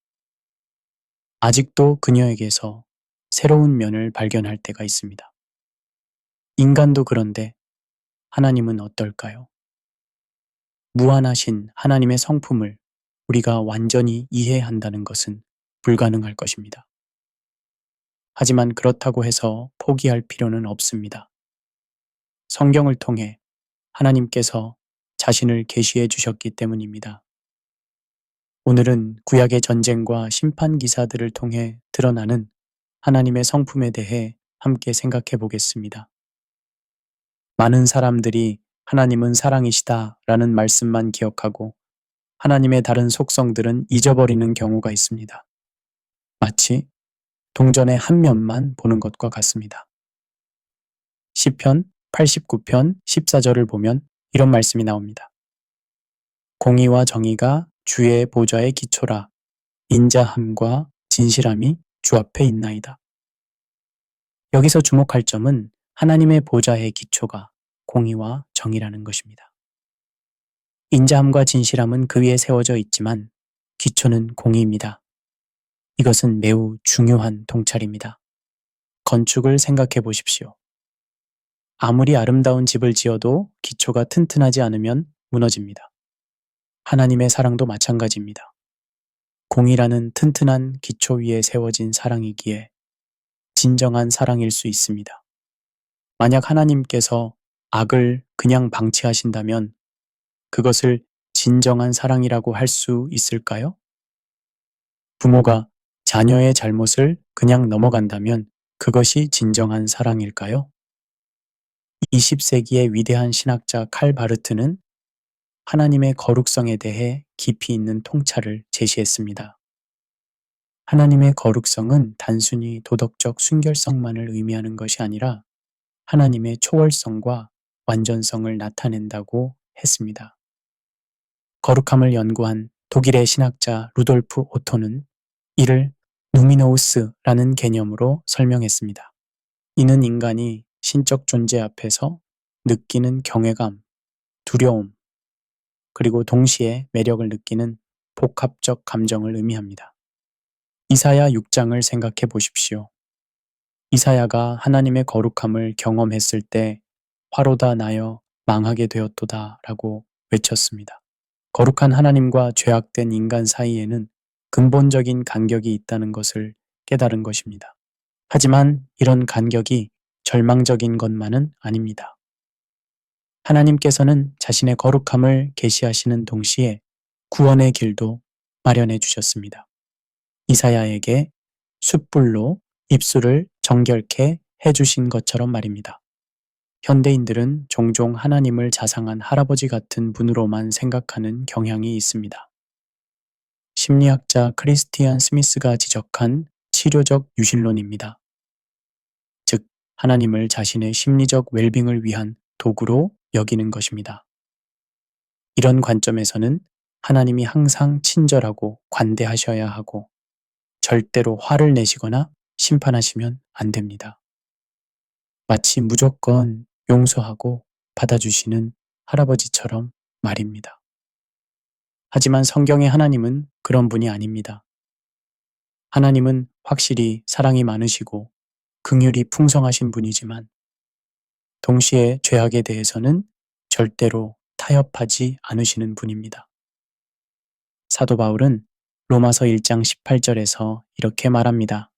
아직도 그녀에게서 새로운 면을 발견할 때가 있습니다. 인간도 그런데 하나님은 어떨까요? 무한하신 하나님의 성품을 우리가 완전히 이해한다는 것은 불가능할 것입니다. 하지만 그렇다고 해서 포기할 필요는 없습니다. 성경을 통해 하나님께서 자신을 계시해 주셨기 때문입니다. 오늘은 구약의 전쟁과 심판 기사들을 통해 드러나는 하나님의 성품에 대해 함께 생각해 보겠습니다. 많은 사람들이 하나님은 사랑이시다 라는 말씀만 기억하고 하나님의 다른 속성들은 잊어버리는 경우가 있습니다. 마치 동전의 한 면만 보는 것과 같습니다. 시편 89편 14절을 보면 이런 말씀이 나옵니다. 공의와 정의가 주의 보좌의 기초라. 인자함과 진실함이 주 앞에 있나이다. 여기서 주목할 점은 하나님의 보좌의 기초가 공의와 정의라는 것입니다. 인자함과 진실함은 그 위에 세워져 있지만 기초는 공의입니다. 이것은 매우 중요한 통찰입니다. 건축을 생각해 보십시오. 아무리 아름다운 집을 지어도 기초가 튼튼하지 않으면 무너집니다. 하나님의 사랑도 마찬가지입니다. 공의라는 튼튼한 기초 위에 세워진 사랑이기에 진정한 사랑일 수 있습니다. 만약 하나님께서 악을 그냥 방치하신다면 그것을 진정한 사랑이라고 할 수 있을까요? 부모가 자녀의 잘못을 그냥 넘어간다면 그것이 진정한 사랑일까요? 20세기의 위대한 신학자 칼 바르트는 하나님의 거룩성에 대해 깊이 있는 통찰을 제시했습니다. 하나님의 거룩성은 단순히 도덕적 순결성만을 의미하는 것이 아니라 하나님의 초월성과 완전성을 나타낸다고 했습니다. 거룩함을 연구한 독일의 신학자 루돌프 오토는 이를 누미노우스라는 개념으로 설명했습니다. 이는 인간이 신적 존재 앞에서 느끼는 경외감, 두려움, 그리고 동시에 매력을 느끼는 복합적 감정을 의미합니다. 이사야 6장을 생각해 보십시오. 이사야가 하나님의 거룩함을 경험했을 때 화로다 나여 망하게 되었도다 라고 외쳤습니다. 거룩한 하나님과 죄악된 인간 사이에는 근본적인 간격이 있다는 것을 깨달은 것입니다. 하지만 이런 간격이 절망적인 것만은 아닙니다. 하나님께서는 자신의 거룩함을 계시하시는 동시에 구원의 길도 마련해 주셨습니다. 이사야에게 숯불로 입술을 정결케 해주신 것처럼 말입니다. 현대인들은 종종 하나님을 자상한 할아버지 같은 분으로만 생각하는 경향이 있습니다. 심리학자 크리스티안 스미스가 지적한 치료적 유실론입니다. 즉, 하나님을 자신의 심리적 웰빙을 위한 도구로 여기는 것입니다. 이런 관점에서는 하나님이 항상 친절하고 관대하셔야 하고 절대로 화를 내시거나 심판하시면 안 됩니다. 마치 무조건 용서하고 받아주시는 할아버지처럼 말입니다. 하지만 성경의 하나님은 그런 분이 아닙니다. 하나님은 확실히 사랑이 많으시고 긍휼이 풍성하신 분이지만 동시에 죄악에 대해서는 절대로 타협하지 않으시는 분입니다. 사도 바울은 로마서 1장 18절에서 이렇게 말합니다.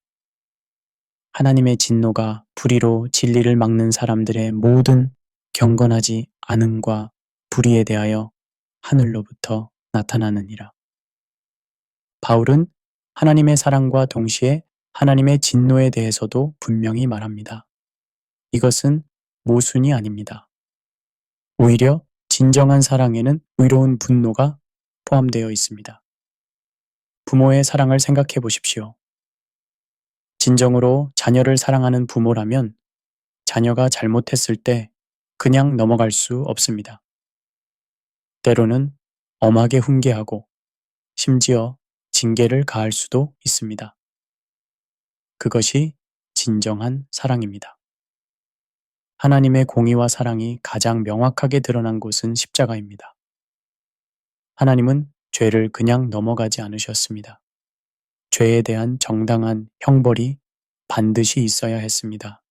하나님의 진노가 불의로 진리를 막는 사람들의 모든 경건하지 않음과 불의에 대하여 하늘로부터 나타나느니라. 바울은 하나님의 사랑과 동시에 하나님의 진노에 대해서도 분명히 말합니다. 이것은 모순이 아닙니다. 오히려 진정한 사랑에는 의로운 분노가 포함되어 있습니다. 부모의 사랑을 생각해 보십시오. 진정으로 자녀를 사랑하는 부모라면 자녀가 잘못했을 때 그냥 넘어갈 수 없습니다. 때로는 엄하게 훈계하고 심지어 징계를 가할 수도 있습니다. 그것이 진정한 사랑입니다. 하나님의 공의와 사랑이 가장 명확하게 드러난 곳은 십자가입니다. 하나님은 죄를 그냥 넘어가지 않으셨습니다. 죄에 대한 정당한 형벌이 반드시 있어야 했습니다.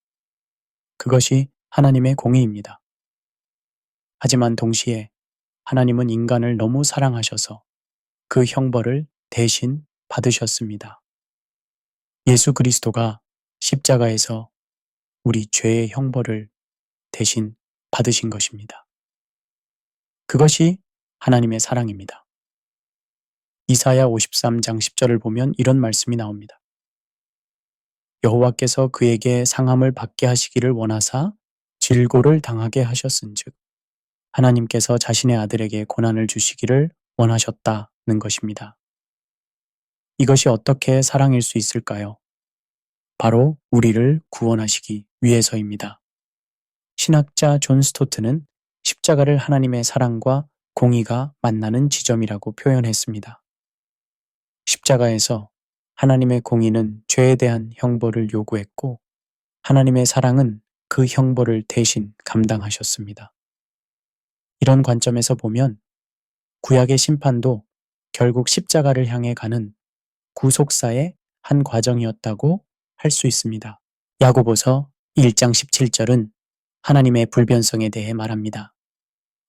그것이 하나님의 공의입니다. 하지만 동시에 하나님은 인간을 너무 사랑하셔서 그 형벌을 대신 받으셨습니다. 예수 그리스도가 십자가에서 우리 죄의 형벌을 대신 받으신 것입니다. 그것이 하나님의 사랑입니다. 이사야 53장 10절을 보면 이런 말씀이 나옵니다. 여호와께서 그에게 상함을 받게 하시기를 원하사 질고를 당하게 하셨은즉 하나님께서 자신의 아들에게 고난을 주시기를 원하셨다는 것입니다. 이것이 어떻게 사랑일 수 있을까요? 바로 우리를 구원하시기 위해서입니다. 신학자 존 스토트는 십자가를 하나님의 사랑과 공의가 만나는 지점이라고 표현했습니다. 십자가에서 하나님의 공의는 죄에 대한 형벌을 요구했고 하나님의 사랑은 그 형벌을 대신 감당하셨습니다. 이런 관점에서 보면 구약의 심판도 결국 십자가를 향해 가는 구속사의 한 과정이었다고 할 수 있습니다. 야고보서 1장 17절은 하나님의 불변성에 대해 말합니다.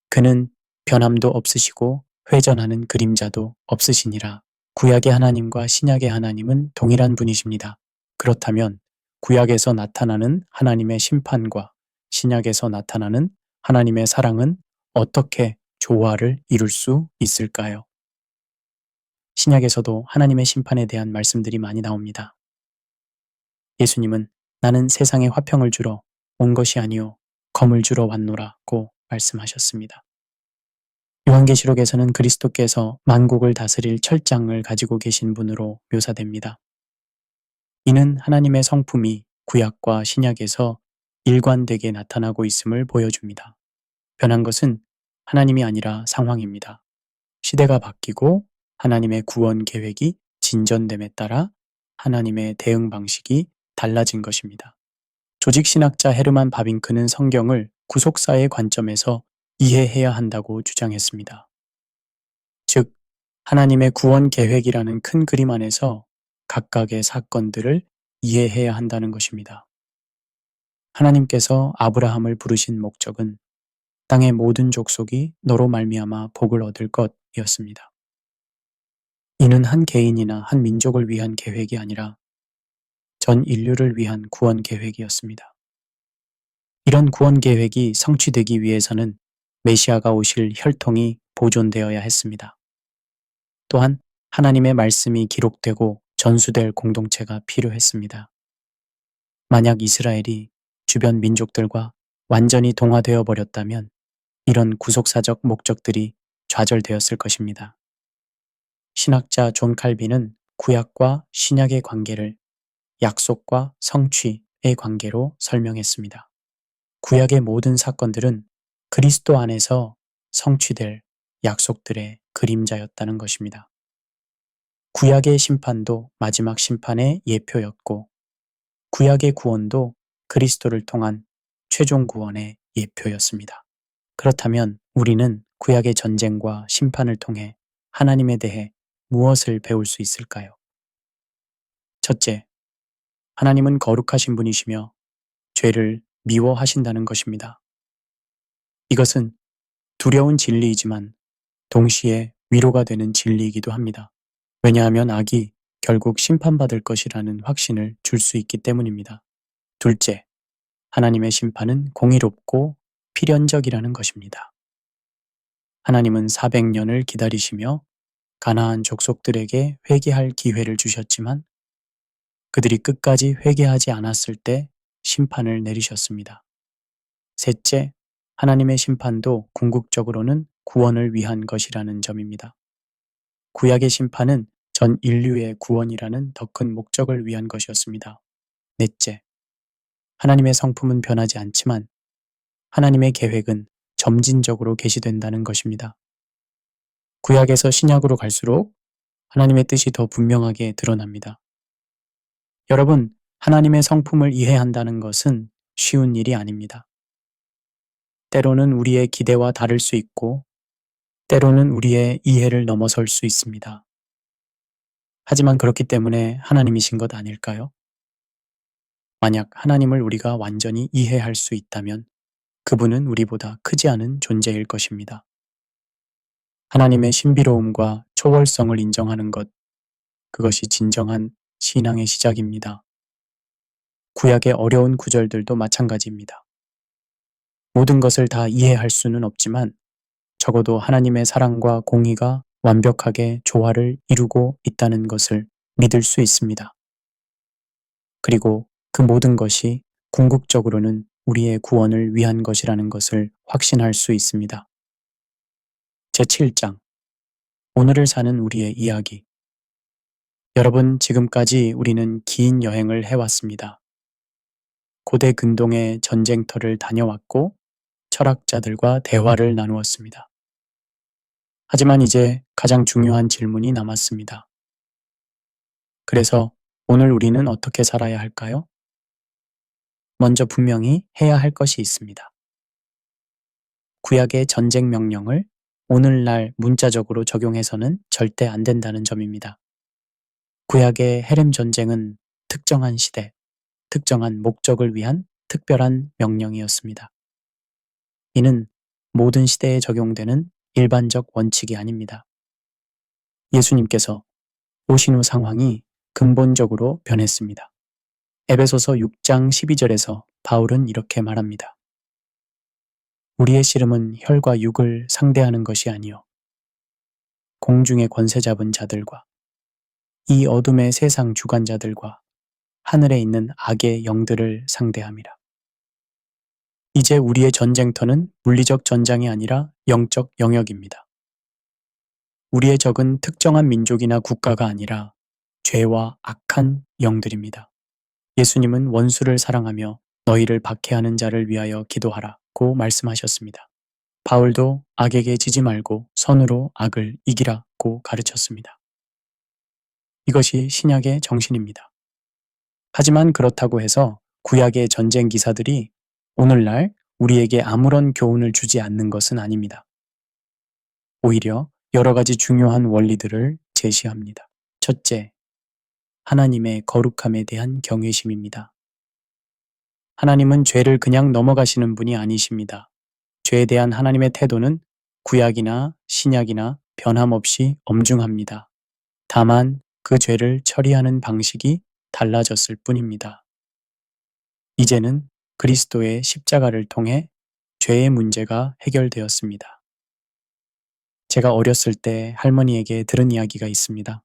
그는 변함도 없으시고 회전하는 그림자도 없으시니라. 구약의 하나님과 신약의 하나님은 동일한 분이십니다. 그렇다면 구약에서 나타나는 하나님의 심판과 신약에서 나타나는 하나님의 사랑은 어떻게 조화를 이룰 수 있을까요? 신약에서도 하나님의 심판에 대한 말씀들이 많이 나옵니다. 예수님은 나는 세상에 화평을 주러 온 것이 아니요 검을 주러 왔노라고 말씀하셨습니다. 요한계시록에서는 그리스도께서 만국을 다스릴 철장을 가지고 계신 분으로 묘사됩니다. 이는 하나님의 성품이 구약과 신약에서 일관되게 나타나고 있음을 보여줍니다. 변한 것은 하나님이 아니라 상황입니다. 시대가 바뀌고 하나님의 구원 계획이 진전됨에 따라 하나님의 대응 방식이 달라진 것입니다. 조직신학자 헤르만 바빙크는 성경을 구속사의 관점에서 이해해야 한다고 주장했습니다. 즉, 하나님의 구원 계획이라는 큰 그림 안에서 각각의 사건들을 이해해야 한다는 것입니다. 하나님께서 아브라함을 부르신 목적은 땅의 모든 족속이 너로 말미암아 복을 얻을 것이었습니다. 이는 한 개인이나 한 민족을 위한 계획이 아니라 전 인류를 위한 구원 계획이었습니다. 이런 구원 계획이 성취되기 위해서는 메시아가 오실 혈통이 보존되어야 했습니다. 또한 하나님의 말씀이 기록되고 전수될 공동체가 필요했습니다. 만약 이스라엘이 주변 민족들과 완전히 동화되어 버렸다면 이런 구속사적 목적들이 좌절되었을 것입니다. 신학자 존 칼빈은 구약과 신약의 관계를 약속과 성취의 관계로 설명했습니다. 구약의 모든 사건들은 그리스도 안에서 성취될 약속들의 그림자였다는 것입니다. 구약의 심판도 마지막 심판의 예표였고 구약의 구원도 그리스도를 통한 최종 구원의 예표였습니다. 그렇다면 우리는 구약의 전쟁과 심판을 통해 하나님에 대해 무엇을 배울 수 있을까요? 첫째, 하나님은 거룩하신 분이시며 죄를 미워하신다는 것입니다. 이것은 두려운 진리이지만 동시에 위로가 되는 진리이기도 합니다. 왜냐하면 악이 결국 심판받을 것이라는 확신을 줄 수 있기 때문입니다. 둘째, 하나님의 심판은 공의롭고 필연적이라는 것입니다. 하나님은 400년을 기다리시며 가나안 족속들에게 회개할 기회를 주셨지만 그들이 끝까지 회개하지 않았을 때 심판을 내리셨습니다. 셋째, 하나님의 심판도 궁극적으로는 구원을 위한 것이라는 점입니다. 구약의 심판은 전 인류의 구원이라는 더 큰 목적을 위한 것이었습니다. 넷째, 하나님의 성품은 변하지 않지만 하나님의 계획은 점진적으로 계시된다는 것입니다. 구약에서 신약으로 갈수록 하나님의 뜻이 더 분명하게 드러납니다. 여러분, 하나님의 성품을 이해한다는 것은 쉬운 일이 아닙니다. 때로는 우리의 기대와 다를 수 있고, 때로는 우리의 이해를 넘어설 수 있습니다. 하지만 그렇기 때문에 하나님이신 것 아닐까요? 만약 하나님을 우리가 완전히 이해할 수 있다면 그분은 우리보다 크지 않은 존재일 것입니다. 하나님의 신비로움과 초월성을 인정하는 것, 그것이 진정한 신앙의 시작입니다. 구약의 어려운 구절들도 마찬가지입니다. 모든 것을 다 이해할 수는 없지만 적어도 하나님의 사랑과 공의가 완벽하게 조화를 이루고 있다는 것을 믿을 수 있습니다. 그리고 그 모든 것이 궁극적으로는 우리의 구원을 위한 것이라는 것을 확신할 수 있습니다. 제7장, 오늘을 사는 우리의 이야기. 여러분, 지금까지 우리는 긴 여행을 해왔습니다. 고대 근동의 전쟁터를 다녀왔고 철학자들과 대화를 나누었습니다. 하지만 이제 가장 중요한 질문이 남았습니다. 그래서 오늘 우리는 어떻게 살아야 할까요? 먼저 분명히 해야 할 것이 있습니다. 구약의 전쟁 명령을 오늘날 문자적으로 적용해서는 절대 안 된다는 점입니다. 구약의 헤렘 전쟁은 특정한 시대, 특정한 목적을 위한 특별한 명령이었습니다. 이는 모든 시대에 적용되는 일반적 원칙이 아닙니다. 예수님께서 오신 후 상황이 근본적으로 변했습니다. 에베소서 6장 12절에서 바울은 이렇게 말합니다. 우리의 씨름은 혈과 육을 상대하는 것이 아니요 공중의 권세 잡은 자들과 이 어둠의 세상 주관자들과 하늘에 있는 악의 영들을 상대함이라. 이제 우리의 전쟁터는 물리적 전장이 아니라 영적 영역입니다. 우리의 적은 특정한 민족이나 국가가 아니라 죄와 악한 영들입니다. 예수님은 원수를 사랑하며 너희를 박해하는 자를 위하여 기도하라고 말씀하셨습니다. 바울도 악에게 지지 말고 선으로 악을 이기라고 가르쳤습니다. 이것이 신약의 정신입니다. 하지만 그렇다고 해서 구약의 전쟁 기사들이 오늘날 우리에게 아무런 교훈을 주지 않는 것은 아닙니다. 오히려 여러 가지 중요한 원리들을 제시합니다. 첫째, 하나님의 거룩함에 대한 경외심입니다. 하나님은 죄를 그냥 넘어가시는 분이 아니십니다. 죄에 대한 하나님의 태도는 구약이나 신약이나 변함없이 엄중합니다. 다만 그 죄를 처리하는 방식이 달라졌을 뿐입니다. 이제는 그리스도의 십자가를 통해 죄의 문제가 해결되었습니다. 제가 어렸을 때 할머니에게 들은 이야기가 있습니다.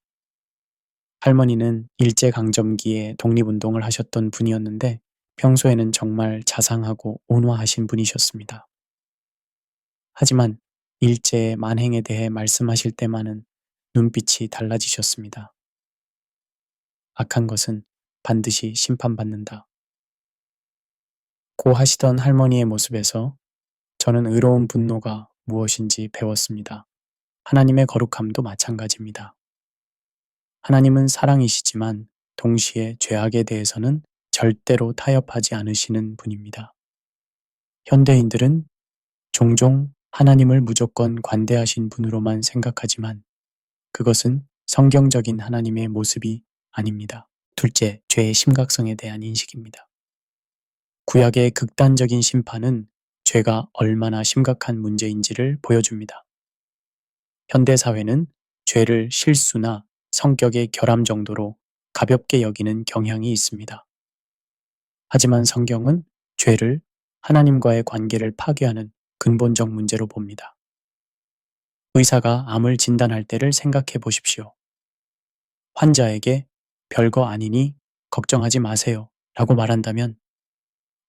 할머니는 일제강점기에 독립운동을 하셨던 분이었는데 평소에는 정말 자상하고 온화하신 분이셨습니다. 하지만 일제의 만행에 대해 말씀하실 때만은 눈빛이 달라지셨습니다. 악한 것은 반드시 심판받는다. 고 하시던 할머니의 모습에서 저는 의로운 분노가 무엇인지 배웠습니다. 하나님의 거룩함도 마찬가지입니다. 하나님은 사랑이시지만 동시에 죄악에 대해서는 절대로 타협하지 않으시는 분입니다. 현대인들은 종종 하나님을 무조건 관대하신 분으로만 생각하지만 그것은 성경적인 하나님의 모습이 아닙니다. 둘째, 죄의 심각성에 대한 인식입니다. 구약의 극단적인 심판은 죄가 얼마나 심각한 문제인지를 보여줍니다. 현대사회는 죄를 실수나 성격의 결함 정도로 가볍게 여기는 경향이 있습니다. 하지만 성경은 죄를 하나님과의 관계를 파괴하는 근본적 문제로 봅니다. 의사가 암을 진단할 때를 생각해 보십시오. 환자에게 별거 아니니 걱정하지 마세요 라고 말한다면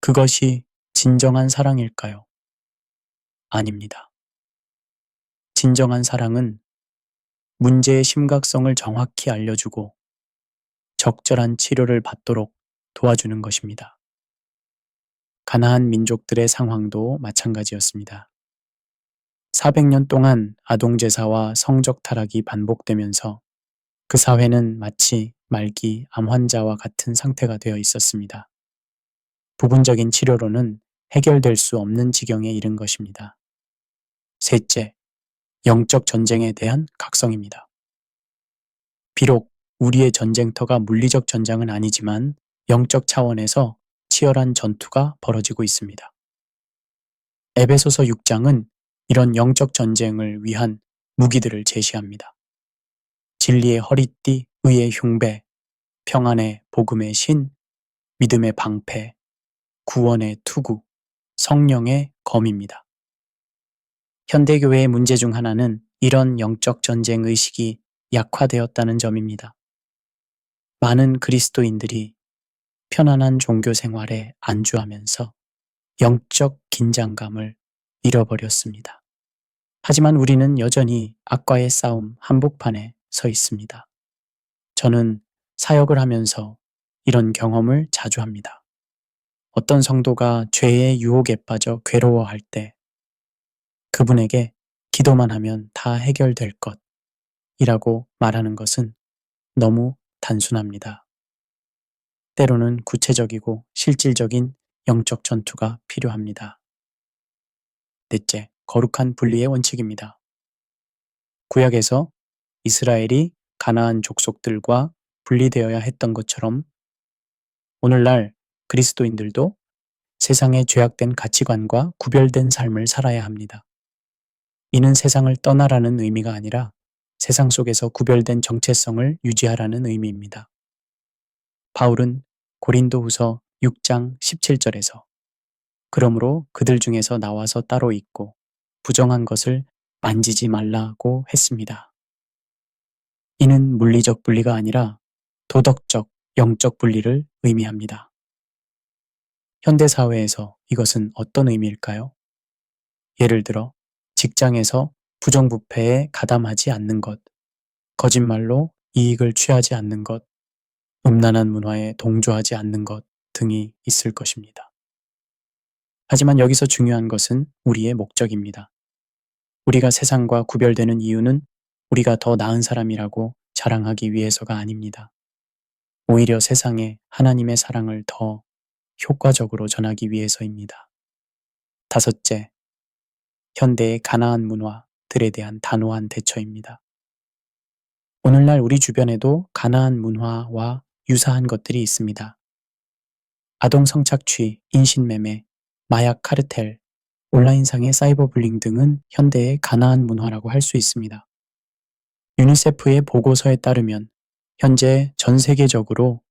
그것이 진정한 사랑일까요? 아닙니다. 진정한 사랑은 문제의 심각성을 정확히 알려주고 적절한 치료를 받도록 도와주는 것입니다. 가나안 민족들의 상황도 마찬가지였습니다. 400년 동안 아동제사와 성적 타락이 반복되면서 그 사회는 마치 말기 암 환자와 같은 상태가 되어 있었습니다. 부분적인 치료로는 해결될 수 없는 지경에 이른 것입니다. 셋째, 영적 전쟁에 대한 각성입니다. 비록 우리의 전쟁터가 물리적 전장은 아니지만 영적 차원에서 치열한 전투가 벌어지고 있습니다. 에베소서 6장은 이런 영적 전쟁을 위한 무기들을 제시합니다. 진리의 허리띠, 의의 흉배, 평안의 복음의 신, 믿음의 방패, 구원의 투구, 성령의 검입니다. 현대교회의 문제 중 하나는 이런 영적 전쟁 의식이 약화되었다는 점입니다. 많은 그리스도인들이 편안한 종교 생활에 안주하면서 영적 긴장감을 잃어버렸습니다. 하지만 우리는 여전히 악과의 싸움 한복판에 서 있습니다. 저는 사역을 하면서 이런 경험을 자주 합니다. 어떤 성도가 죄의 유혹에 빠져 괴로워할 때 그분에게 기도만 하면 다 해결될 것이라고 말하는 것은 너무 단순합니다. 때로는 구체적이고 실질적인 영적 전투가 필요합니다. 넷째, 거룩한 분리의 원칙입니다. 구약에서 이스라엘이 가나안 족속들과 분리되어야 했던 것처럼 오늘날 그리스도인들도 세상의 죄악된 가치관과 구별된 삶을 살아야 합니다. 이는 세상을 떠나라는 의미가 아니라 세상 속에서 구별된 정체성을 유지하라는 의미입니다. 바울은 고린도후서 6장 17절에서 그러므로 그들 중에서 나와서 따로 있고 부정한 것을 만지지 말라고 했습니다. 이는 물리적 분리가 아니라 도덕적, 영적 분리를 의미합니다. 현대사회에서 이것은 어떤 의미일까요? 예를 들어 직장에서 부정부패에 가담하지 않는 것, 거짓말로 이익을 취하지 않는 것, 음란한 문화에 동조하지 않는 것 등이 있을 것입니다. 하지만 여기서 중요한 것은 우리의 목적입니다. 우리가 세상과 구별되는 이유는 우리가 더 나은 사람이라고 자랑하기 위해서가 아닙니다. 오히려 세상에 하나님의 사랑을 더 효과적으로 전하기 위해서입니다. 다섯째, 현대의 가나안 문화들에 대한 단호한 대처입니다. 오늘날 우리 주변에도 가나안 문화와 유사한 것들이 있습니다. 아동 성착취, 인신매매, 마약 카르텔, 온라인상의 사이버불링 등은 현대의 가나안 문화라고 할 수 있습니다. 유니세프의 보고서에 따르면 현재 전 세계적으로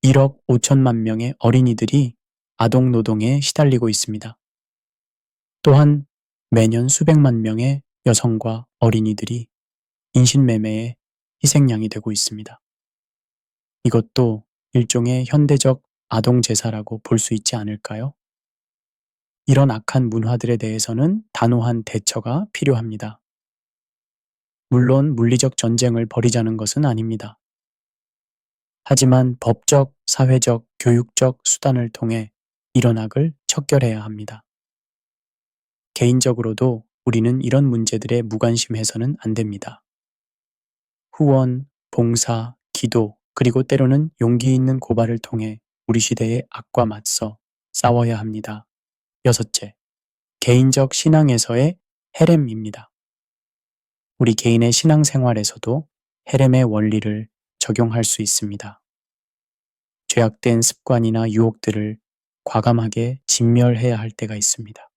1억 5천만 명의 어린이들이 아동 노동에 시달리고 있습니다. 또한 매년 수백만 명의 여성과 어린이들이 인신매매의 희생양이 되고 있습니다. 이것도 일종의 현대적 아동제사라고 볼 수 있지 않을까요? 이런 악한 문화들에 대해서는 단호한 대처가 필요합니다. 물론 물리적 전쟁을 벌이자는 것은 아닙니다. 하지만 법적, 사회적, 교육적 수단을 통해 이런 악을 척결해야 합니다. 개인적으로도 우리는 이런 문제들에 무관심해서는 안 됩니다. 후원, 봉사, 기도, 그리고 때로는 용기 있는 고발을 통해 우리 시대의 악과 맞서 싸워야 합니다. 여섯째, 개인적 신앙에서의 헤렘입니다. 우리 개인의 신앙생활에서도 헤렘의 원리를 적용할 수 있습니다. 죄악된 습관이나 유혹들을 과감하게 진멸해야 할 때가 있습니다.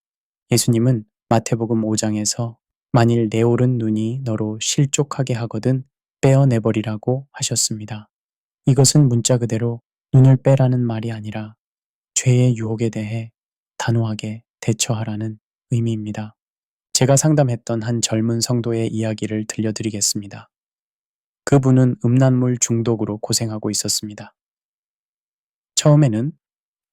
예수님은 마태복음 5장에서 만일 내 오른 눈이 너로 실족하게 하거든 빼어내버리라고 하셨습니다. 이것은 문자 그대로 눈을 빼라는 말이 아니라 죄의 유혹에 대해 단호하게 대처하라는 의미입니다. 제가 상담했던 한 젊은 성도의 이야기를 들려드리겠습니다. 그분은 음란물 중독으로 고생하고 있었습니다. 처음에는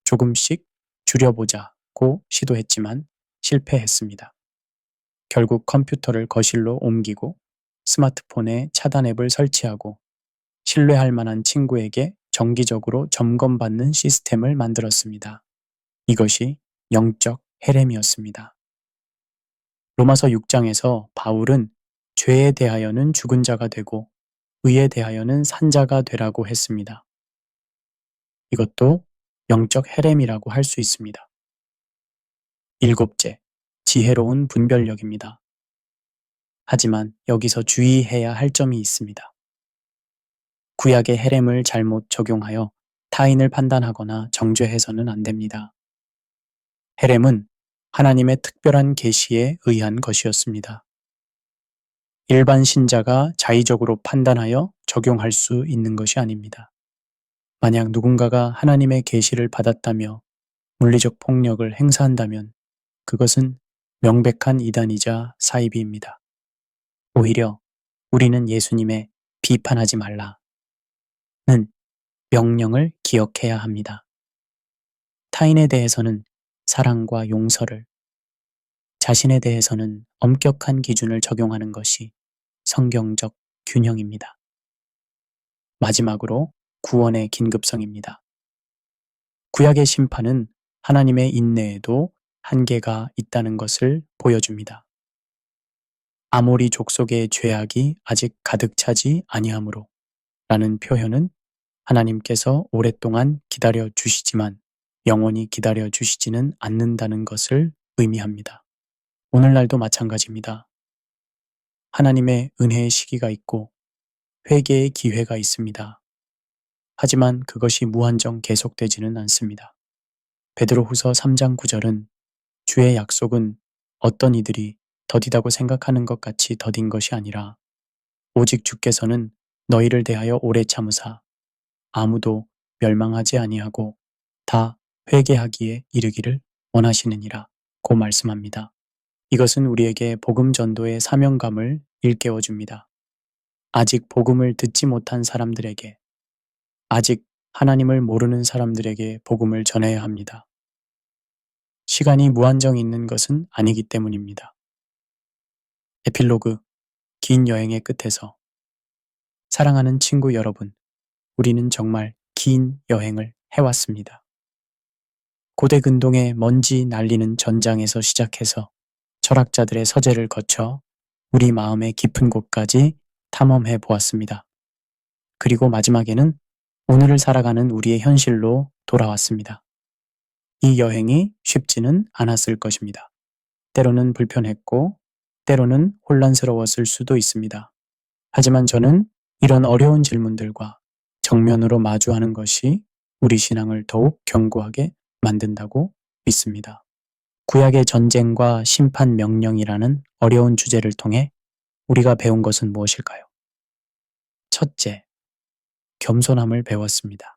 조금씩 줄여보자고 시도했지만 실패했습니다. 결국 컴퓨터를 거실로 옮기고 스마트폰에 차단 앱을 설치하고 신뢰할 만한 친구에게 정기적으로 점검받는 시스템을 만들었습니다. 이것이 영적 헤렘이었습니다. 로마서 6장에서 바울은 죄에 대하여는 죽은 자가 되고 의에 대하여는 산 자가 되라고 했습니다. 이것도 영적 헤렘이라고 할 수 있습니다. 일곱째, 지혜로운 분별력입니다. 하지만 여기서 주의해야 할 점이 있습니다. 구약의 헤렘을 잘못 적용하여 타인을 판단하거나 정죄해서는 안 됩니다. 헤렘은 하나님의 특별한 계시에 의한 것이었습니다. 일반 신자가 자의적으로 판단하여 적용할 수 있는 것이 아닙니다. 만약 누군가가 하나님의 계시를 받았다며 물리적 폭력을 행사한다면 그것은 명백한 이단이자 사이비입니다. 오히려 우리는 예수님의 비판하지 말라는 명령을 기억해야 합니다. 타인에 대해서는 사랑과 용서를, 자신에 대해서는 엄격한 기준을 적용하는 것이 성경적 균형입니다. 마지막으로 구원의 긴급성입니다. 구약의 심판은 하나님의 인내에도 한계가 있다는 것을 보여줍니다. 아모리 족속의 죄악이 아직 가득 차지 아니하므로 라는 표현은 하나님께서 오랫동안 기다려 주시지만 영원히 기다려 주시지는 않는다는 것을 의미합니다. 오늘날도 마찬가지입니다. 하나님의 은혜의 시기가 있고 회개의 기회가 있습니다. 하지만 그것이 무한정 계속되지는 않습니다. 베드로후서 3장 9절은 주의 약속은 어떤 이들이 더디다고 생각하는 것 같이 더딘 것이 아니라 오직 주께서는 너희를 대하여 오래 참으사 아무도 멸망하지 아니하고 다 회개하기에 이르기를 원하시느니라 고 말씀합니다. 이것은 우리에게 복음 전도의 사명감을 일깨워 줍니다. 아직 복음을 듣지 못한 사람들에게, 아직 하나님을 모르는 사람들에게 복음을 전해야 합니다. 시간이 무한정 있는 것은 아니기 때문입니다. 에필로그, 긴 여행의 끝에서 사랑하는 친구 여러분, 우리는 정말 긴 여행을 해왔습니다. 고대 근동의 먼지 날리는 전장에서 시작해서 철학자들의 서재를 거쳐 우리 마음의 깊은 곳까지 탐험해 보았습니다. 그리고 마지막에는 오늘을 살아가는 우리의 현실로 돌아왔습니다. 이 여행이 쉽지는 않았을 것입니다. 때로는 불편했고, 때로는 혼란스러웠을 수도 있습니다. 하지만 저는 이런 어려운 질문들과 정면으로 마주하는 것이 우리 신앙을 더욱 견고하게 만든다고 믿습니다. 구약의 전쟁과 심판 명령이라는 어려운 주제를 통해 우리가 배운 것은 무엇일까요? 첫째, 겸손함을 배웠습니다.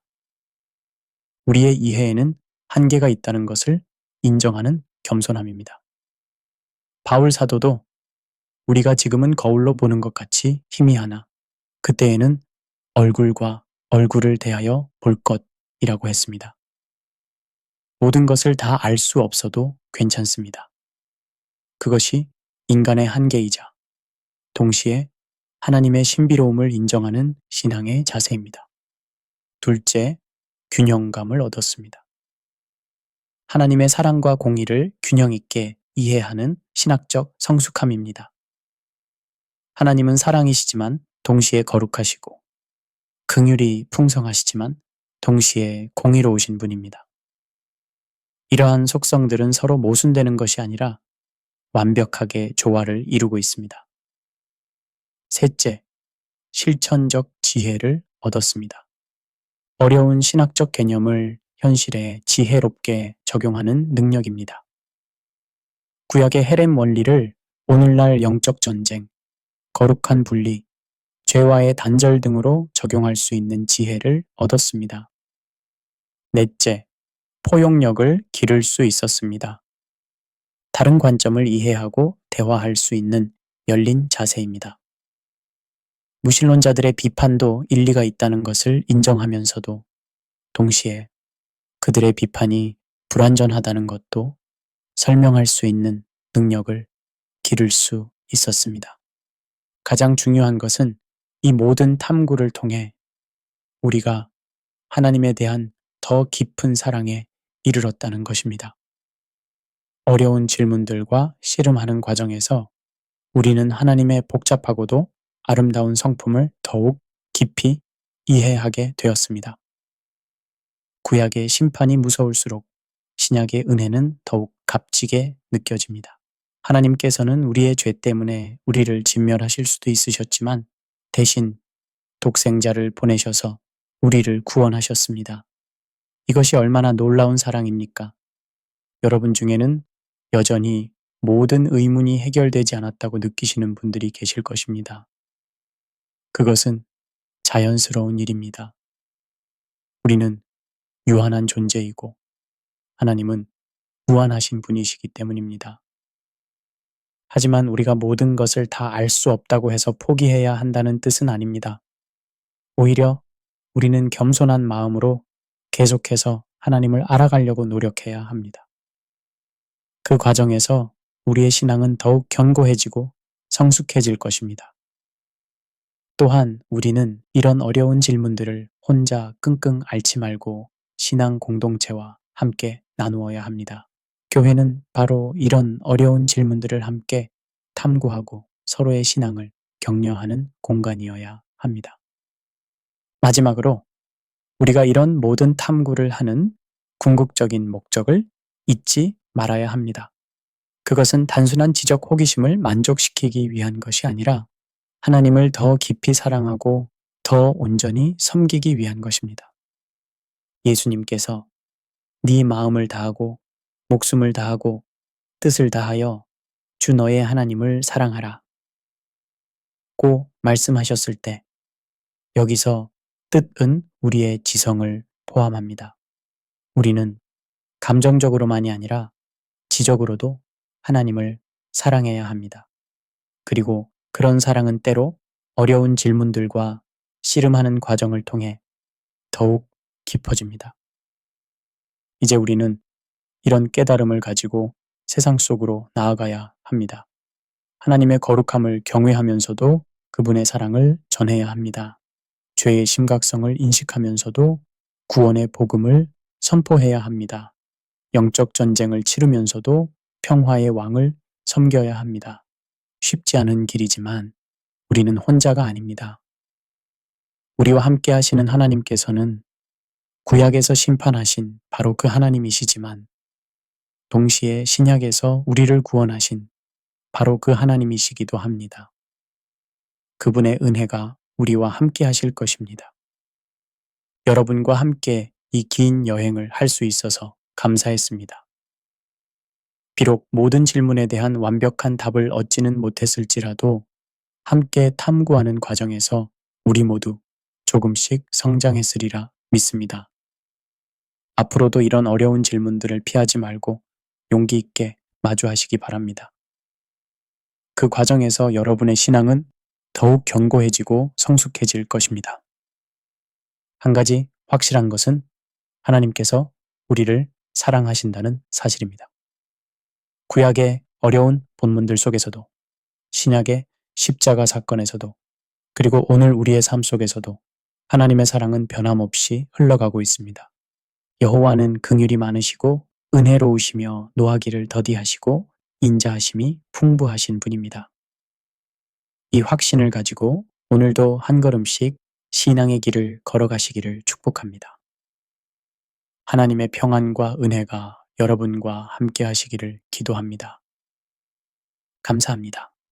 우리의 이해에는 한계가 있다는 것을 인정하는 겸손함입니다. 바울 사도도 우리가 지금은 거울로 보는 것 같이 희미하나 그때에는 얼굴과 얼굴을 대하여 볼 것이라고 했습니다. 모든 것을 다 알 수 없어도 괜찮습니다. 그것이 인간의 한계이자 동시에 하나님의 신비로움을 인정하는 신앙의 자세입니다. 둘째, 균형감을 얻었습니다. 하나님의 사랑과 공의를 균형 있게 이해하는 신학적 성숙함입니다. 하나님은 사랑이시지만 동시에 거룩하시고 긍휼이 풍성하시지만 동시에 공의로우신 분입니다. 이러한 속성들은 서로 모순되는 것이 아니라 완벽하게 조화를 이루고 있습니다. 셋째, 실천적 지혜를 얻었습니다. 어려운 신학적 개념을 현실에 지혜롭게 적용하는 능력입니다. 구약의 헤렘 원리를 오늘날 영적 전쟁, 거룩한 분리, 죄와의 단절 등으로 적용할 수 있는 지혜를 얻었습니다. 넷째, 포용력을 기를 수 있었습니다. 다른 관점을 이해하고 대화할 수 있는 열린 자세입니다. 무신론자들의 비판도 일리가 있다는 것을 인정하면서도 동시에 그들의 비판이 불완전하다는 것도 설명할 수 있는 능력을 기를 수 있었습니다. 가장 중요한 것은 이 모든 탐구를 통해 우리가 하나님에 대한 더 깊은 사랑에 이르렀다는 것입니다. 어려운 질문들과 씨름하는 과정에서 우리는 하나님의 복잡하고도 아름다운 성품을 더욱 깊이 이해하게 되었습니다. 구약의 심판이 무서울수록 신약의 은혜는 더욱 값지게 느껴집니다. 하나님께서는 우리의 죄 때문에 우리를 진멸하실 수도 있으셨지만 대신 독생자를 보내셔서 우리를 구원하셨습니다. 이것이 얼마나 놀라운 사랑입니까? 여러분 중에는 여전히 모든 의문이 해결되지 않았다고 느끼시는 분들이 계실 것입니다. 그것은 자연스러운 일입니다. 우리는 유한한 존재이고 하나님은 무한하신 분이시기 때문입니다. 하지만 우리가 모든 것을 다 알 수 없다고 해서 포기해야 한다는 뜻은 아닙니다. 오히려 우리는 겸손한 마음으로 계속해서 하나님을 알아가려고 노력해야 합니다. 그 과정에서 우리의 신앙은 더욱 견고해지고 성숙해질 것입니다. 또한 우리는 이런 어려운 질문들을 혼자 끙끙 앓지 말고 신앙 공동체와 함께 나누어야 합니다. 교회는 바로 이런 어려운 질문들을 함께 탐구하고 서로의 신앙을 격려하는 공간이어야 합니다. 마지막으로 우리가 이런 모든 탐구를 하는 궁극적인 목적을 잊지 말아야 합니다. 그것은 단순한 지적 호기심을 만족시키기 위한 것이 아니라 하나님을 더 깊이 사랑하고 더 온전히 섬기기 위한 것입니다. 예수님께서 네 마음을 다하고 목숨을 다하고 뜻을 다하여 주 너의 하나님을 사랑하라 고 말씀하셨을 때 여기서 뜻은 우리의 지성을 포함합니다. 우리는 감정적으로만이 아니라 지적으로도 하나님을 사랑해야 합니다. 그리고 그런 사랑은 때로 어려운 질문들과 씨름하는 과정을 통해 더욱 깊어집니다. 이제 우리는 이런 깨달음을 가지고 세상 속으로 나아가야 합니다. 하나님의 거룩함을 경외하면서도 그분의 사랑을 전해야 합니다. 죄의 심각성을 인식하면서도 구원의 복음을 선포해야 합니다. 영적 전쟁을 치르면서도 평화의 왕을 섬겨야 합니다. 쉽지 않은 길이지만 우리는 혼자가 아닙니다. 우리와 함께 하시는 하나님께서는 구약에서 심판하신 바로 그 하나님이시지만 동시에 신약에서 우리를 구원하신 바로 그 하나님이시기도 합니다. 그분의 은혜가 우리와 함께 하실 것입니다. 여러분과 함께 이 긴 여행을 할 수 있어서 감사했습니다. 비록 모든 질문에 대한 완벽한 답을 얻지는 못했을지라도 함께 탐구하는 과정에서 우리 모두 조금씩 성장했으리라 믿습니다. 앞으로도 이런 어려운 질문들을 피하지 말고 용기 있게 마주하시기 바랍니다. 그 과정에서 여러분의 신앙은 더욱 견고해지고 성숙해질 것입니다. 한 가지 확실한 것은 하나님께서 우리를 사랑하신다는 사실입니다. 구약의 어려운 본문들 속에서도, 신약의 십자가 사건에서도, 그리고 오늘 우리의 삶 속에서도 하나님의 사랑은 변함없이 흘러가고 있습니다. 여호와는 긍휼이 많으시고 은혜로우시며 노하기를 더디하시고 인자하심이 풍부하신 분입니다. 이 확신을 가지고 오늘도 한 걸음씩 신앙의 길을 걸어가시기를 축복합니다. 하나님의 평안과 은혜가 여러분과 함께 하시기를 기도합니다. 감사합니다.